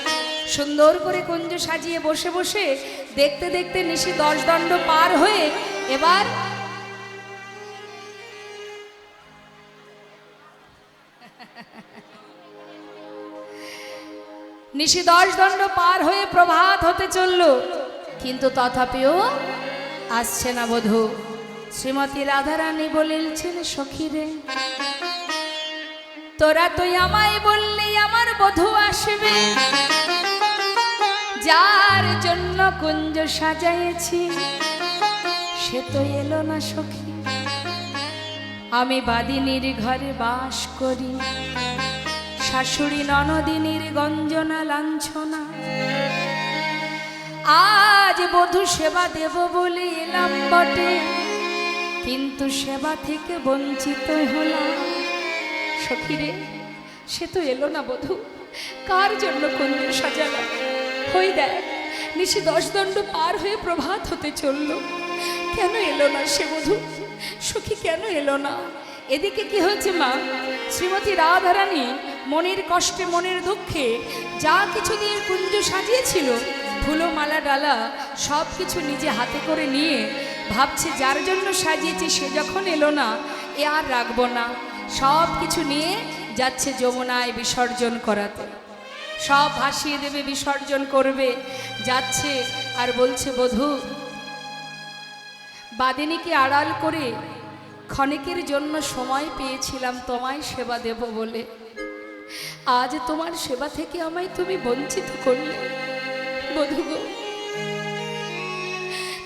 S1: সুন্দর করে কুঞ্জ সাজিয়ে বসে বসে দেখতে দেখতে নিশি 10 দণ্ড পার হয়ে এবার নিশি 10 দণ্ড পার হয়ে প্রভাত হতে চলল, কিন্তু তথাপিও আসছে না বধূ। শ্রীমতী রাধারানী বলেছেন, সখী রে, তোরা তুই আমায় বললি আমার বধূ আসবে, যার জন্য কুঞ্জ সাজাইছি সে তো এলো না সখী। আমি বাদিনীর ঘরে বাস করি, শাশুড়ি ননদিনীর গঞ্জনা লাঞ্ছনা, আজ বধূ সেবা দেব বলে এলাম বটে, কিন্তু সেবা থেকে বঞ্চিত হলাম। সখী রে, সে তো এলো না বধূ, কার জন্য কুঞ্জ সাজালাম? হই দেখ, নিশি 10 দণ্ড পার হয়ে প্রভাত হতে চলল, কেন এলো না সে বধূ? সখী কেন এলো না? এদিকে কি হয়েছে মা? শ্রীমতী রাধারানী মনের কষ্টে মনের দুঃখে যা কিছু দিয়ে কুঞ্জ সাজিয়েছিল, ফুলো মালা ডালা সব কিছু নিজে হাতে করে নিয়ে ভাবছে, যার জন্য সাজিয়েছি সে যখন এলো না, এ আর রাখবো না। সব কিছু নিয়ে যাচ্ছে যমুনায় বিসর্জন করাতে, সব ভাসিয়ে দেবে, বিসর্জন করবে। যাচ্ছে আর বলছে, বধূ, বাদিনীকে আড়াল করে ক্ষণিকের জন্য সময় পেয়েছিলাম তোমায় সেবা দেব বলে, আজ তোমার সেবা থেকে আমায় তুমি বঞ্চিত করলে। বধূ গো,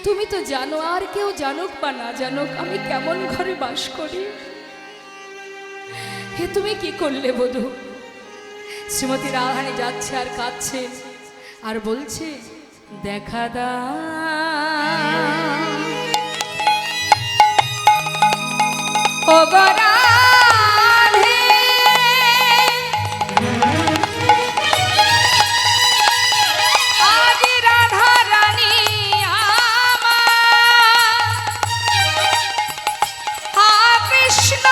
S1: তুমি তো জানো, আর কেউ জানুক বা না জানুক, আমি কেমন ঘরে বাস করি। হে তুমি কি করলে বধূ? শ্রীমতী রাধারানী যাচ্ছে আর কাঁদছে আর বলছে, দেখা দাও ও গো রাধে, আজ রাধারানী আমার, হা কৃষ্ণ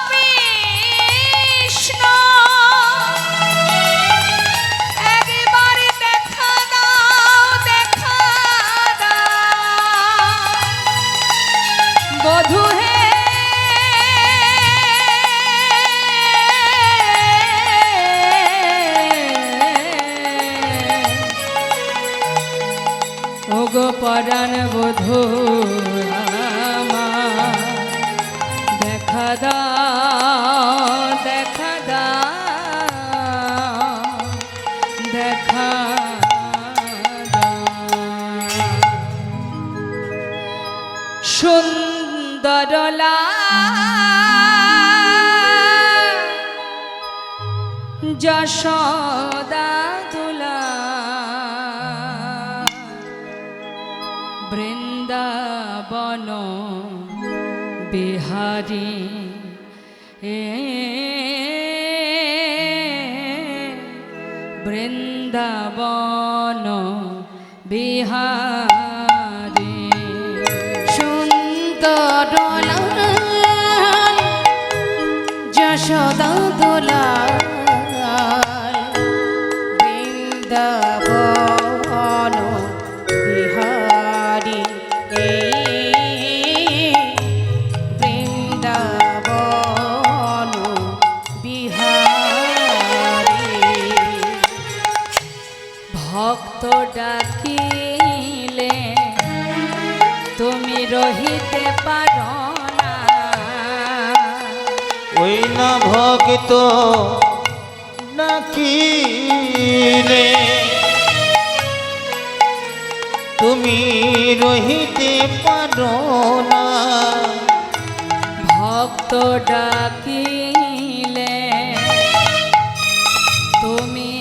S1: কৃষ্ণ, একবার দেখা দাও, দেখা দাও বধূ হে। ওগো পরাণ বধূ আমার, দেখা দাও, দেখা দাও, দেখা দাও। সুন্দরলা যশোদা দুলা, বৃন্দাবন বিহারী, বৃন্দাবন বিহারী।
S3: সুন্দর যশোদা দোলাল, বৃন্দাবন বিহারী, বৃন্দাবন বিহারী।
S1: ভক্ত ডাকিলে তুমি রহিতে পারো না,
S2: না ভক্ত নাকি রে তুমি রহিতে পারো না
S1: ভক্ত ডাকিলে তুমি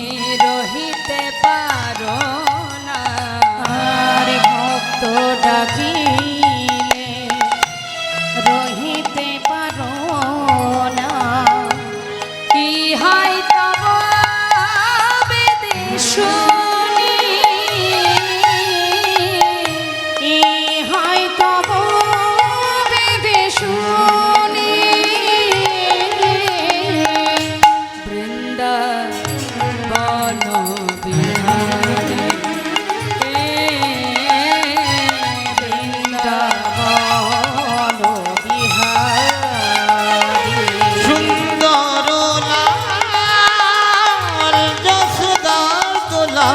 S1: রহিতে পারো না।
S3: আর ভক্ত ডাকিলে রহিতে পারো না।
S1: কি হয় তব বেদে শুনি,
S3: কি হয় তব বেদে শুনি,
S1: বৃন্দাবন বিহারী
S3: বৃন্দাবন বিহারী
S2: সুন্দর লাল যশোদার দোলা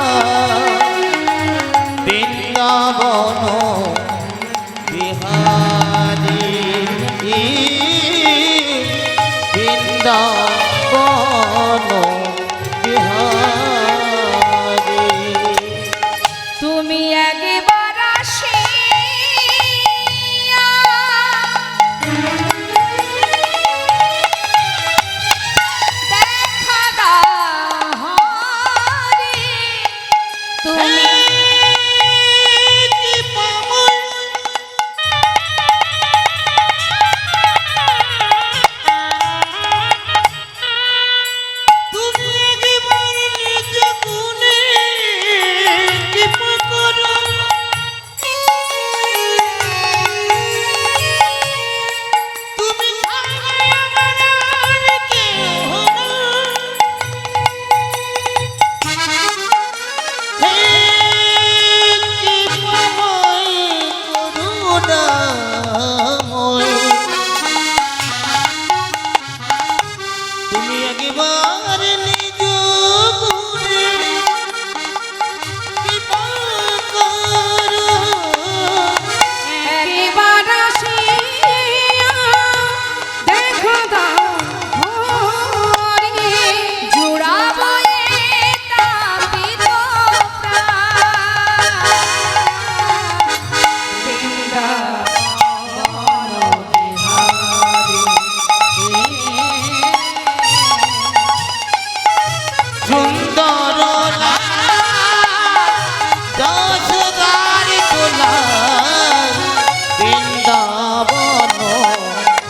S2: বৃন্দাবন বিহারী বৃন্দাবন বিহারী
S1: তুমি একবার আসিয়া দেখা দাও হরি, তুমি
S2: তুমি একবার নিজ গুণে কৃপা করো।
S3: একবার আসিয়া দেখা দাও হরি
S1: জুড়াবো এ তাপিত প্রাণ।
S3: বৃন্দাবন বিহারী
S2: সুন্দর যশোদার দোলা বৃন্দাবন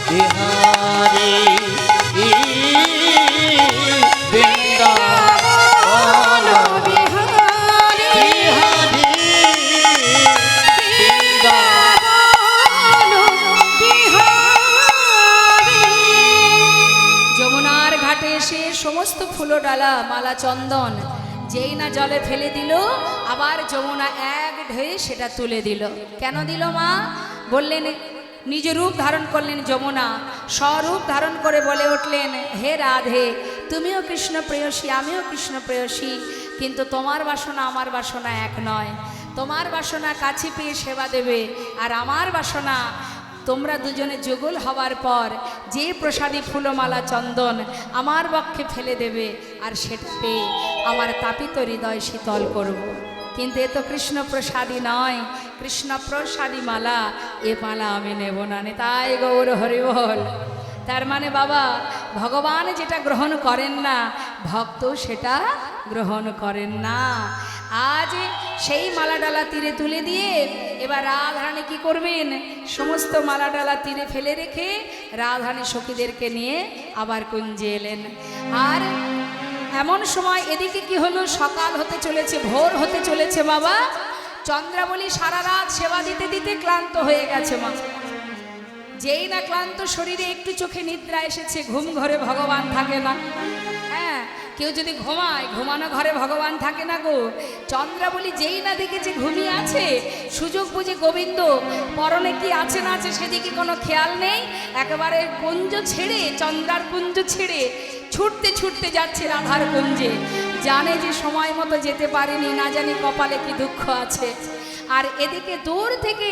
S2: বিহারী বৃন্দাবন
S3: বিহারী
S2: বিহারী বৃন্দাবন
S1: যমুনার ঘাটে এসে সমস্ত ফুলো ডালা মালা চন্দন যেই না জলে ফেলে দিল, আবার যমুনা এক ঢেউ সেটা তুলে দিল। কেন দিল মা? বললেন, নিজ রূপ ধারণ করলেন যমুনা, স্বরূপ ধারণ করে বলে উঠলেন, হে রাধে, তুমিও কৃষ্ণ প্রেয়সী, আমিও কৃষ্ণ প্রেয়সী, কিন্তু তোমার বাসনা আমার বাসনা এক নয়। তোমার বাসনা কাছে পেয়ে সেবা দেবে, আর আমার বাসনা তোমরা দুজনে যুগল হওয়ার পর যে প্রসাদী ফুলমালা চন্দন আমার বক্ষে ফেলে দেবে, আর সেটা পেয়ে আমার তাপিত হৃদয় শীতল করব। কিন্তু এ তো কৃষ্ণ প্রসাদী নয়, কৃষ্ণ প্রসাদী মালা, এ মালা আমি নেব না। তাই গৌর হরি বল। তার মানে বাবা, ভগবান যেটা গ্রহণ করেন না, ভক্ত সেটা গ্রহণ করেন না। আজ সেই মালা ডালা তীরে তুলে দিয়ে এবার রাধারানী কি করবেন? সমস্ত মালা ডালা তীরে ফেলে রেখে রাধারানী সখীদেরকে নিয়ে আবার কুঞ্জে এলেন। আর এমন সময় এদিকে কি হলো, সকাল হতে চলেছে, ভোর হতে চলেছে বাবা। চন্দ্রাবলী সারা রাত সেবা দিতে দিতে ক্লান্ত হয়ে গেছে মা। যেই না ক্লান্ত শরীরে একটু চোখে নিদ্রা এসেছে, ঘুম ঘরে ভগবান থাকে না। হ্যাঁ, কেউ যদি ঘুমায়, ঘুমানো ঘরে ভগবান থাকে না গো। চন্দ্রাবলী যেই না দেখেছে ঘুমিয়ে আছে, সুযোগ বুঝে গোবিন্দ পরনে কি আছে না আছে সেদিকে কোনো খেয়াল নেই, একেবারে কুঞ্জ ছেড়ে, চন্দ্রার কুঞ্জ ছেড়ে ছুটতে ছুটতে যাচ্ছে রাধার কুঞ্জে। জানে যে সময় মতো যেতে পারেনি, না জানি কপালে কি দুঃখ আছে। আর এদিকে দূর থেকে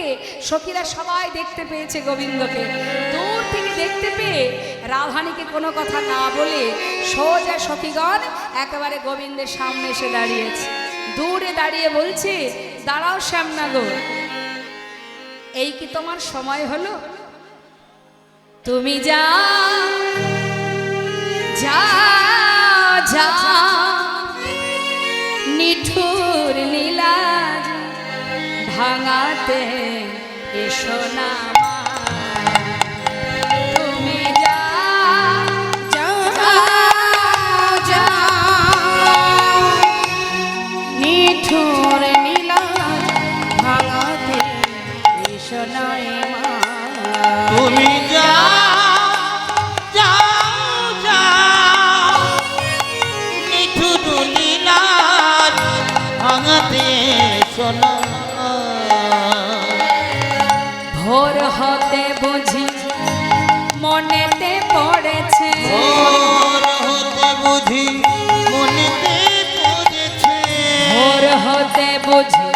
S1: সখীরা সবাই দেখতে পেয়েছে গোবিন্দকে। দূর থেকে দেখতে পেয়ে রাধারানীকে কোনো কথা না বলে সোজা সখীগণ একেবারে গোবিন্দের সামনে এসে দাঁড়িয়েছে। দূরে দাঁড়িয়ে বলছে, দাঁড়াও শ্যামনগর, এই কি তোমার সময় হলো? তুমি যা যা যা নিঠুর নীলাজ ভাঙাতে এসো না মা। তুমি যা
S3: যা নিঠুর নীলা ভাঙাতে এসো নয় মা।
S2: তুমি যাও যাও যাও নিঠুর লীলার ভাঙাতে শোনো।
S1: ভোর হতে বুঝি মনেতে পড়েছে,
S2: ভোর হতে বুঝি মনেতে পড়েছে,
S1: ভোর হতে বুঝি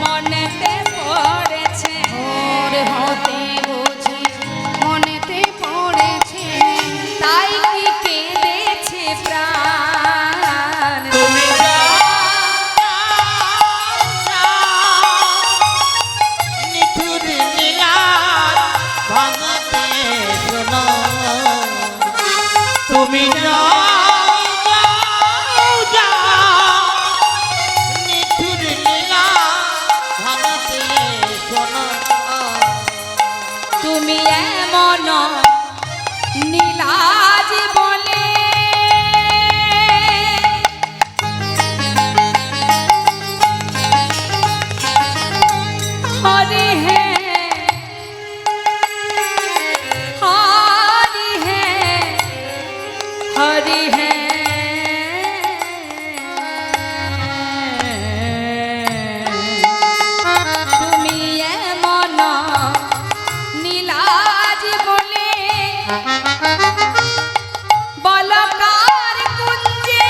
S1: মনেতে পড়েছে,
S3: ভোর হতে বুঝি মনেতে পড়েছে,
S1: তাই কি কেঁদেছে প্রাণ।
S2: তুমি যাও যাও নিঠুর লীলার ভাঙাতে শোনো। তুমি যাও যাও যাও নিঠুর লীলা ভাঙাতে শোনো।
S1: তুমি এমন নীলাজ বলে হরে হে হরি হে হরি হে তুমি এমন নীলাজ বলে বলকার কুঞ্জে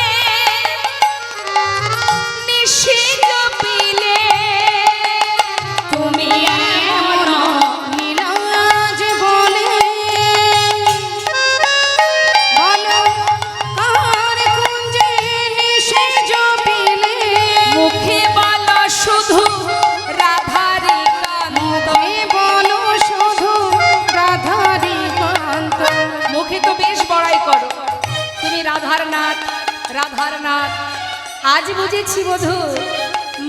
S1: নিশিত পিলে। তুমি এমন
S3: নীলাজ বলে বলো কার কুঞ্জে নিষেজ পেলে,
S1: মুখে বলো শুধু রাধারি কান্ত।
S3: মুখে বলো শুধু রাধারি কান্ত।
S1: মুখে তো বেশ বড়াই করো, তুমি রাধার নাথ রাধার নাথ। আজ বুঝেছি বধূ,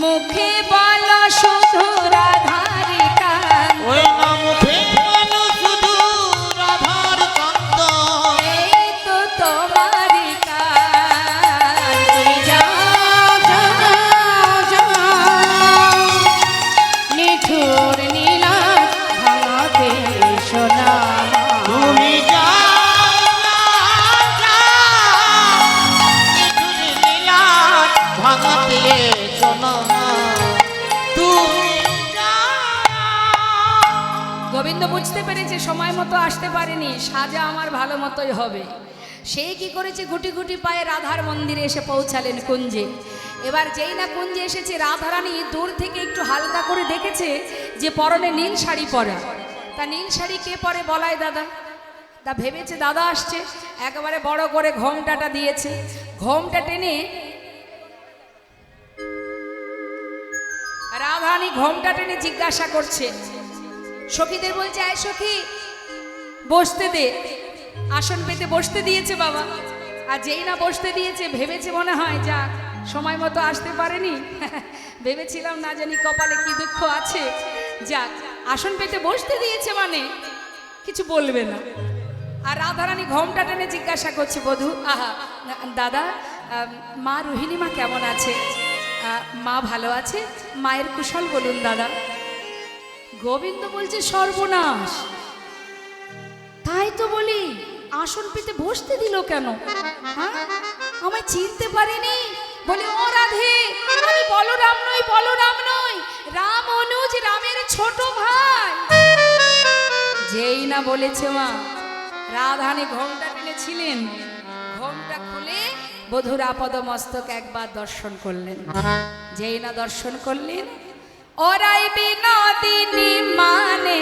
S1: মুখে বলো শুধু রাধারি কান্ত।
S2: ওই না মুখে বলো শুধু রাধার কান্ত।
S1: এই তো তোমারি কাজ। তুমি যাও
S3: যাও যাও নিঠুর নীলা ভাঙাতে সোনা।
S2: তুমি যাও যাও নিঠুর লীলার ভাঙাতে শোনো। তুমি যাও।
S1: গোবিন্দ বুঝতে পেরেছে সময় মতো আসতে পারেনি, সাজা আমার ভালো মতোই হবে। সেই কি করেছে, গুটি গুটি পায়ে রাধার মন্দিরে এসে পৌঁছালেন কুঞ্জে। এবার যেই না কুঞ্জে এসেছে, রাধারানী দূর থেকে একটু হালকা করে দেখেছে যে পরনে নীল শাড়ি পরা। তা নীল শাড়ি কে পরে বলাই দাদা। তা ভেবেছে দাদা আসছে, একেবারে বড় করে ঘোমটাটা দিয়েছে। ঘোমটা টেনে রাধারানী ঘোমটা টেনে জিজ্ঞাসা করছে, সখীদের বলছে, আয় সখী বসতে দে। আসন পেতে বসতে দিয়েছে বাবা। আর যেই না বসতে দিয়েছে, ভেবেছে মনে হয় যাক সময় মতো আসতে পারেনি, ভেবেছিলাম না জানি কপালে কি দুঃখ আছে, যাক আসন পেতে বসতে দিয়েছে মানে কিছু বলবে না। আর রাধারানী ঘোমটা টেনে জিজ্ঞাসা করছে, বধূ আহা দাদা, মা রোহিণী মা কেমন আছে? মা ভালো আছে, মায়ের কুশল বলুন দাদা। গোবিন্দ বলছে, সর্বনাশ, তাই তো বলি আসন পেতে বসতে দিল কেন? হ্যাঁ, আমায় চিনতে পারিনি। বলি, ও রাধে, আমি বলরাম নই, বলরাম নই, রাম অনুজ, রামের ছোট ভাই। যেই না বলেছে মা, রাধারানী ঘোমটা টেনেছিলেন, ঘোমটা খুলে বধুর আপদ মস্তক একবার দর্শন করলেন। যেই না দর্শন করলেন, ওরাই বিনোদিনী মানে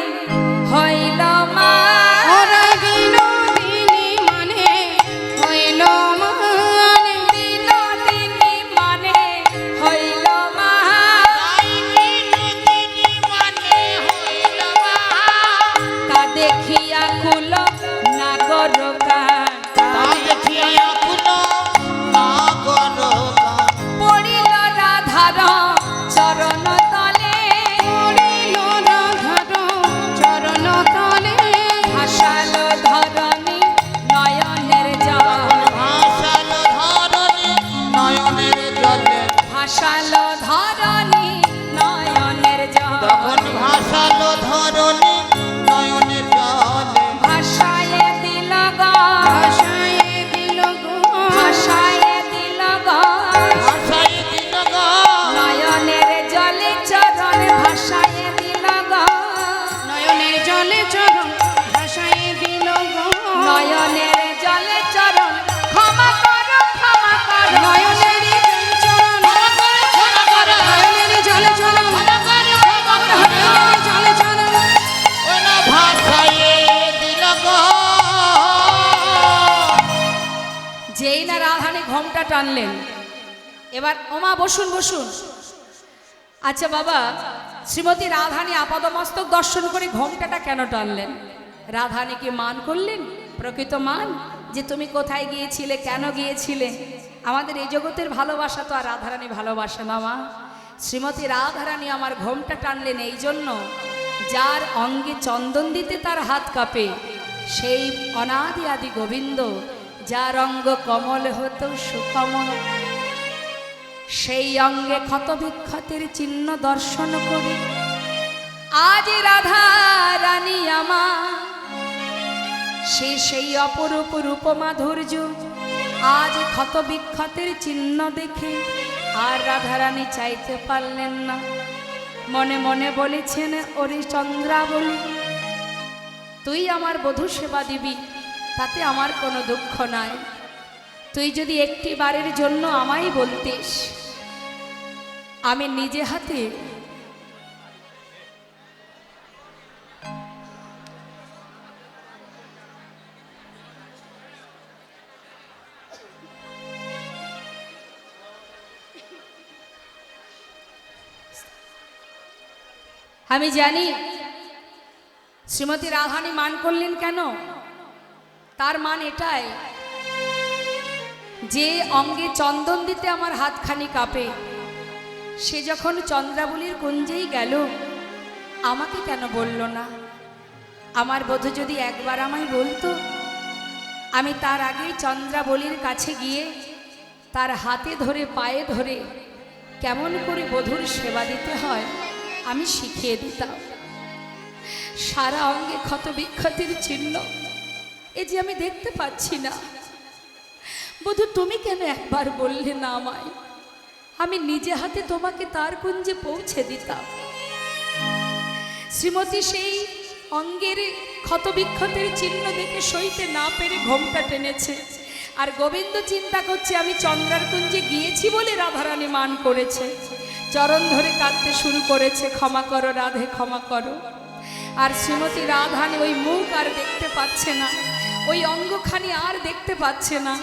S1: হইল মা,
S3: ওরাই বিনোদিনী মানে হইল মানে,
S1: বিনোদিনী মানে হইল মা। তা দেখিয়া কুল নাগর কান, পড়িল রাধার চরণ তলে,
S3: পড়িল রাধার চরণ তলে,
S1: ভাসাল ধরণী নয়নের জল, ভাসাল ধরণী নয়নের জল, ভাসায় দিল গো,
S3: ভাসায় দিল গো,
S1: ভাসায় দিল গো, নয়নের জলে চরণ ভাসায় দিল গো,
S3: নয়নের জলে চরণ ভাসায় দিল গো,
S1: নয়নের জলে চরণ ক্ষমা করো, ক্ষমা করো,
S3: নয়নের চরণ, নয়নের জলে চরণ, নয়নের জলে চরণ।
S1: যেই না রাধানে ঘোমটা টানলেন, এবার ওমা বসুন বসুন। আচ্ছা বাবা, শ্রীমতী রাধানী আপাদমস্তক দর্শন করে ঘোমটাটা কেন টানলেন? রাধানীকে মান করলেন, প্রকৃত মান, যে তুমি কোথায় গিয়েছিলে, কেন গিয়েছিলে? আমাদের এই জগতের ভালোবাসা তো আর রাধারানী ভালোবাসে না মা। শ্রীমতী রাধারানী আমার ঘোমটা টানলেন এই জন্য, যার অঙ্গে চন্দন দিতে তার হাত কাঁপে, সেই অনাদি আদি গোবিন্দ, যার অঙ্গ কমল হতো সুকমল, সেই অঙ্গে ক্ষত বিক্ষতের চিহ্ন দর্শন করি আজ রাধা রানী আমার, সেই অপরূপ রূপ মাধুর্য আজ ক্ষত বিক্ষতের চিহ্ন দেখে আর রাধারানী চাইতে পারলেন না। মনে মনে বলেছেন, ওরে চন্দ্রাবলী, তুই আমার বধূ সেবা দিবি, তাতে আমার কোনো দুঃখ নাই। তুই যদি একটি বারের জন্য আমায় বলতিস, আমি নিজে হাতে আমি জানি শ্রীমতী রাধানী মান করলেন কেন। তার মান এটাই যে অঙ্গে চন্দন দিতে আমার হাতখানি কাঁপে, সে যখন চন্দ্রাবলীর কুঞ্জেই গেল, আমাকে কেন বলল না? আমার বধূ যদি একবার আমায় বলতো, আমি তার আগেই চন্দ্রাবলীর কাছে গিয়ে তার হাতে ধরে পায়ে ধরে কেমন করে বধূর সেবা দিতে হয় আমি শিখিয়ে দিতাম। সারা অঙ্গে ক্ষত বিক্ষতের চিহ্ন এ যে আমি দেখতে পাচ্ছি না। বধূ তুমি কেন একবার বললে না আমায়? আমি নিজে হাতে তোমাকে তার কুঞ্জে পৌঁছে দিতাম। শ্রীমতী সেই অঙ্গের ক্ষত বিক্ষতের চিহ্ন দেখে সইতে না পেরে ঘোমটা টেনেছে, আর গোবিন্দ চিন্তা করছে আমি চন্দ্রার কুঞ্জে গিয়েছি বলে রাধারানী মান করেছে। চরণ ধরে কাঁদতে শুরু করেছে, ক্ষমা করো রাধে, ক্ষমা করো। আর শ্রীমতী রাধানী ওই মুখ আর দেখতে পাচ্ছে না, ওই অঙ্গখানি আর দেখতে পাচ্ছে না।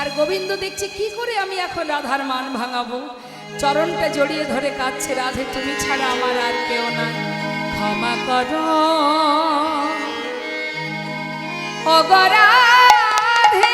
S1: আর গোবিন্দ দেখছে কি করে আমি এখন রাধার মান ভাঙাবো। চরণটা জড়িয়ে ধরে কাঁদছে, রাধে তুমি ছাড়া আমার আর কেউ নাই, ক্ষমা করো ও গো রাধে।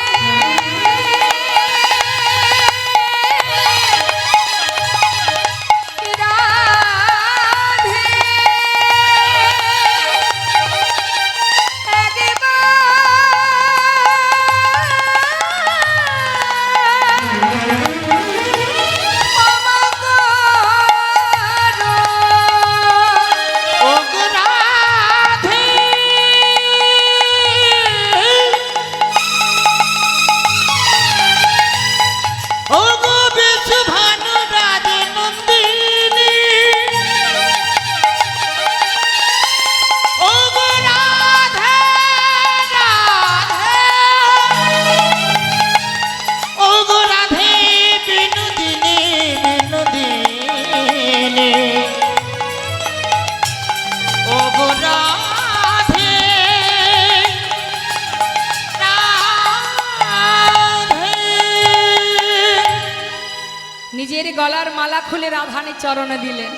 S1: গলা খুলে রাধারানীর চরণে দিলেন,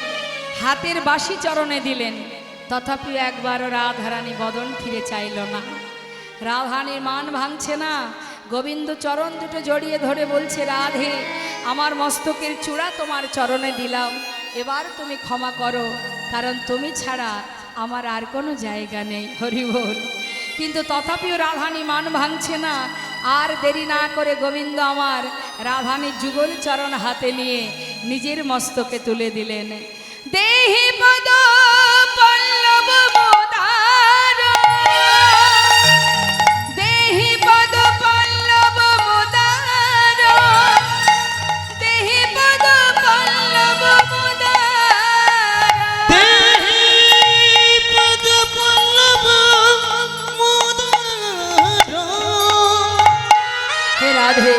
S1: হাতের বাঁশি চরণে দিলেন, তথাপি একবারও রাধারানী বদন ফিরে চাইল না। রাধারানীর মান ভাঙছে না। গোবিন্দ চরণ দুটো জড়িয়ে ধরে বলছে, রাধে, আমার মস্তকের চূড়া তোমার চরণে দিলাম, এবার তুমি ক্ষমা করো, কারণ তুমি ছাড়া আমার আর কোনো জায়গা নেই। হরি বল। কিন্তু তথাপিও রাধারানী মান ভাঙছে না। আর দেরি না করে গোবিন্দ আমার রাধারানীর যুগল চরণ হাতে নিয়ে নিজের মস্তকে তুলে দিলেন। দেহি পদ পল্লব মোদার, দেহি পদ পল্লব মোদার, দেহি পদ পল্লব মোদার।
S2: দেহি পদ পল্লব মোদার।
S1: হে রাধে,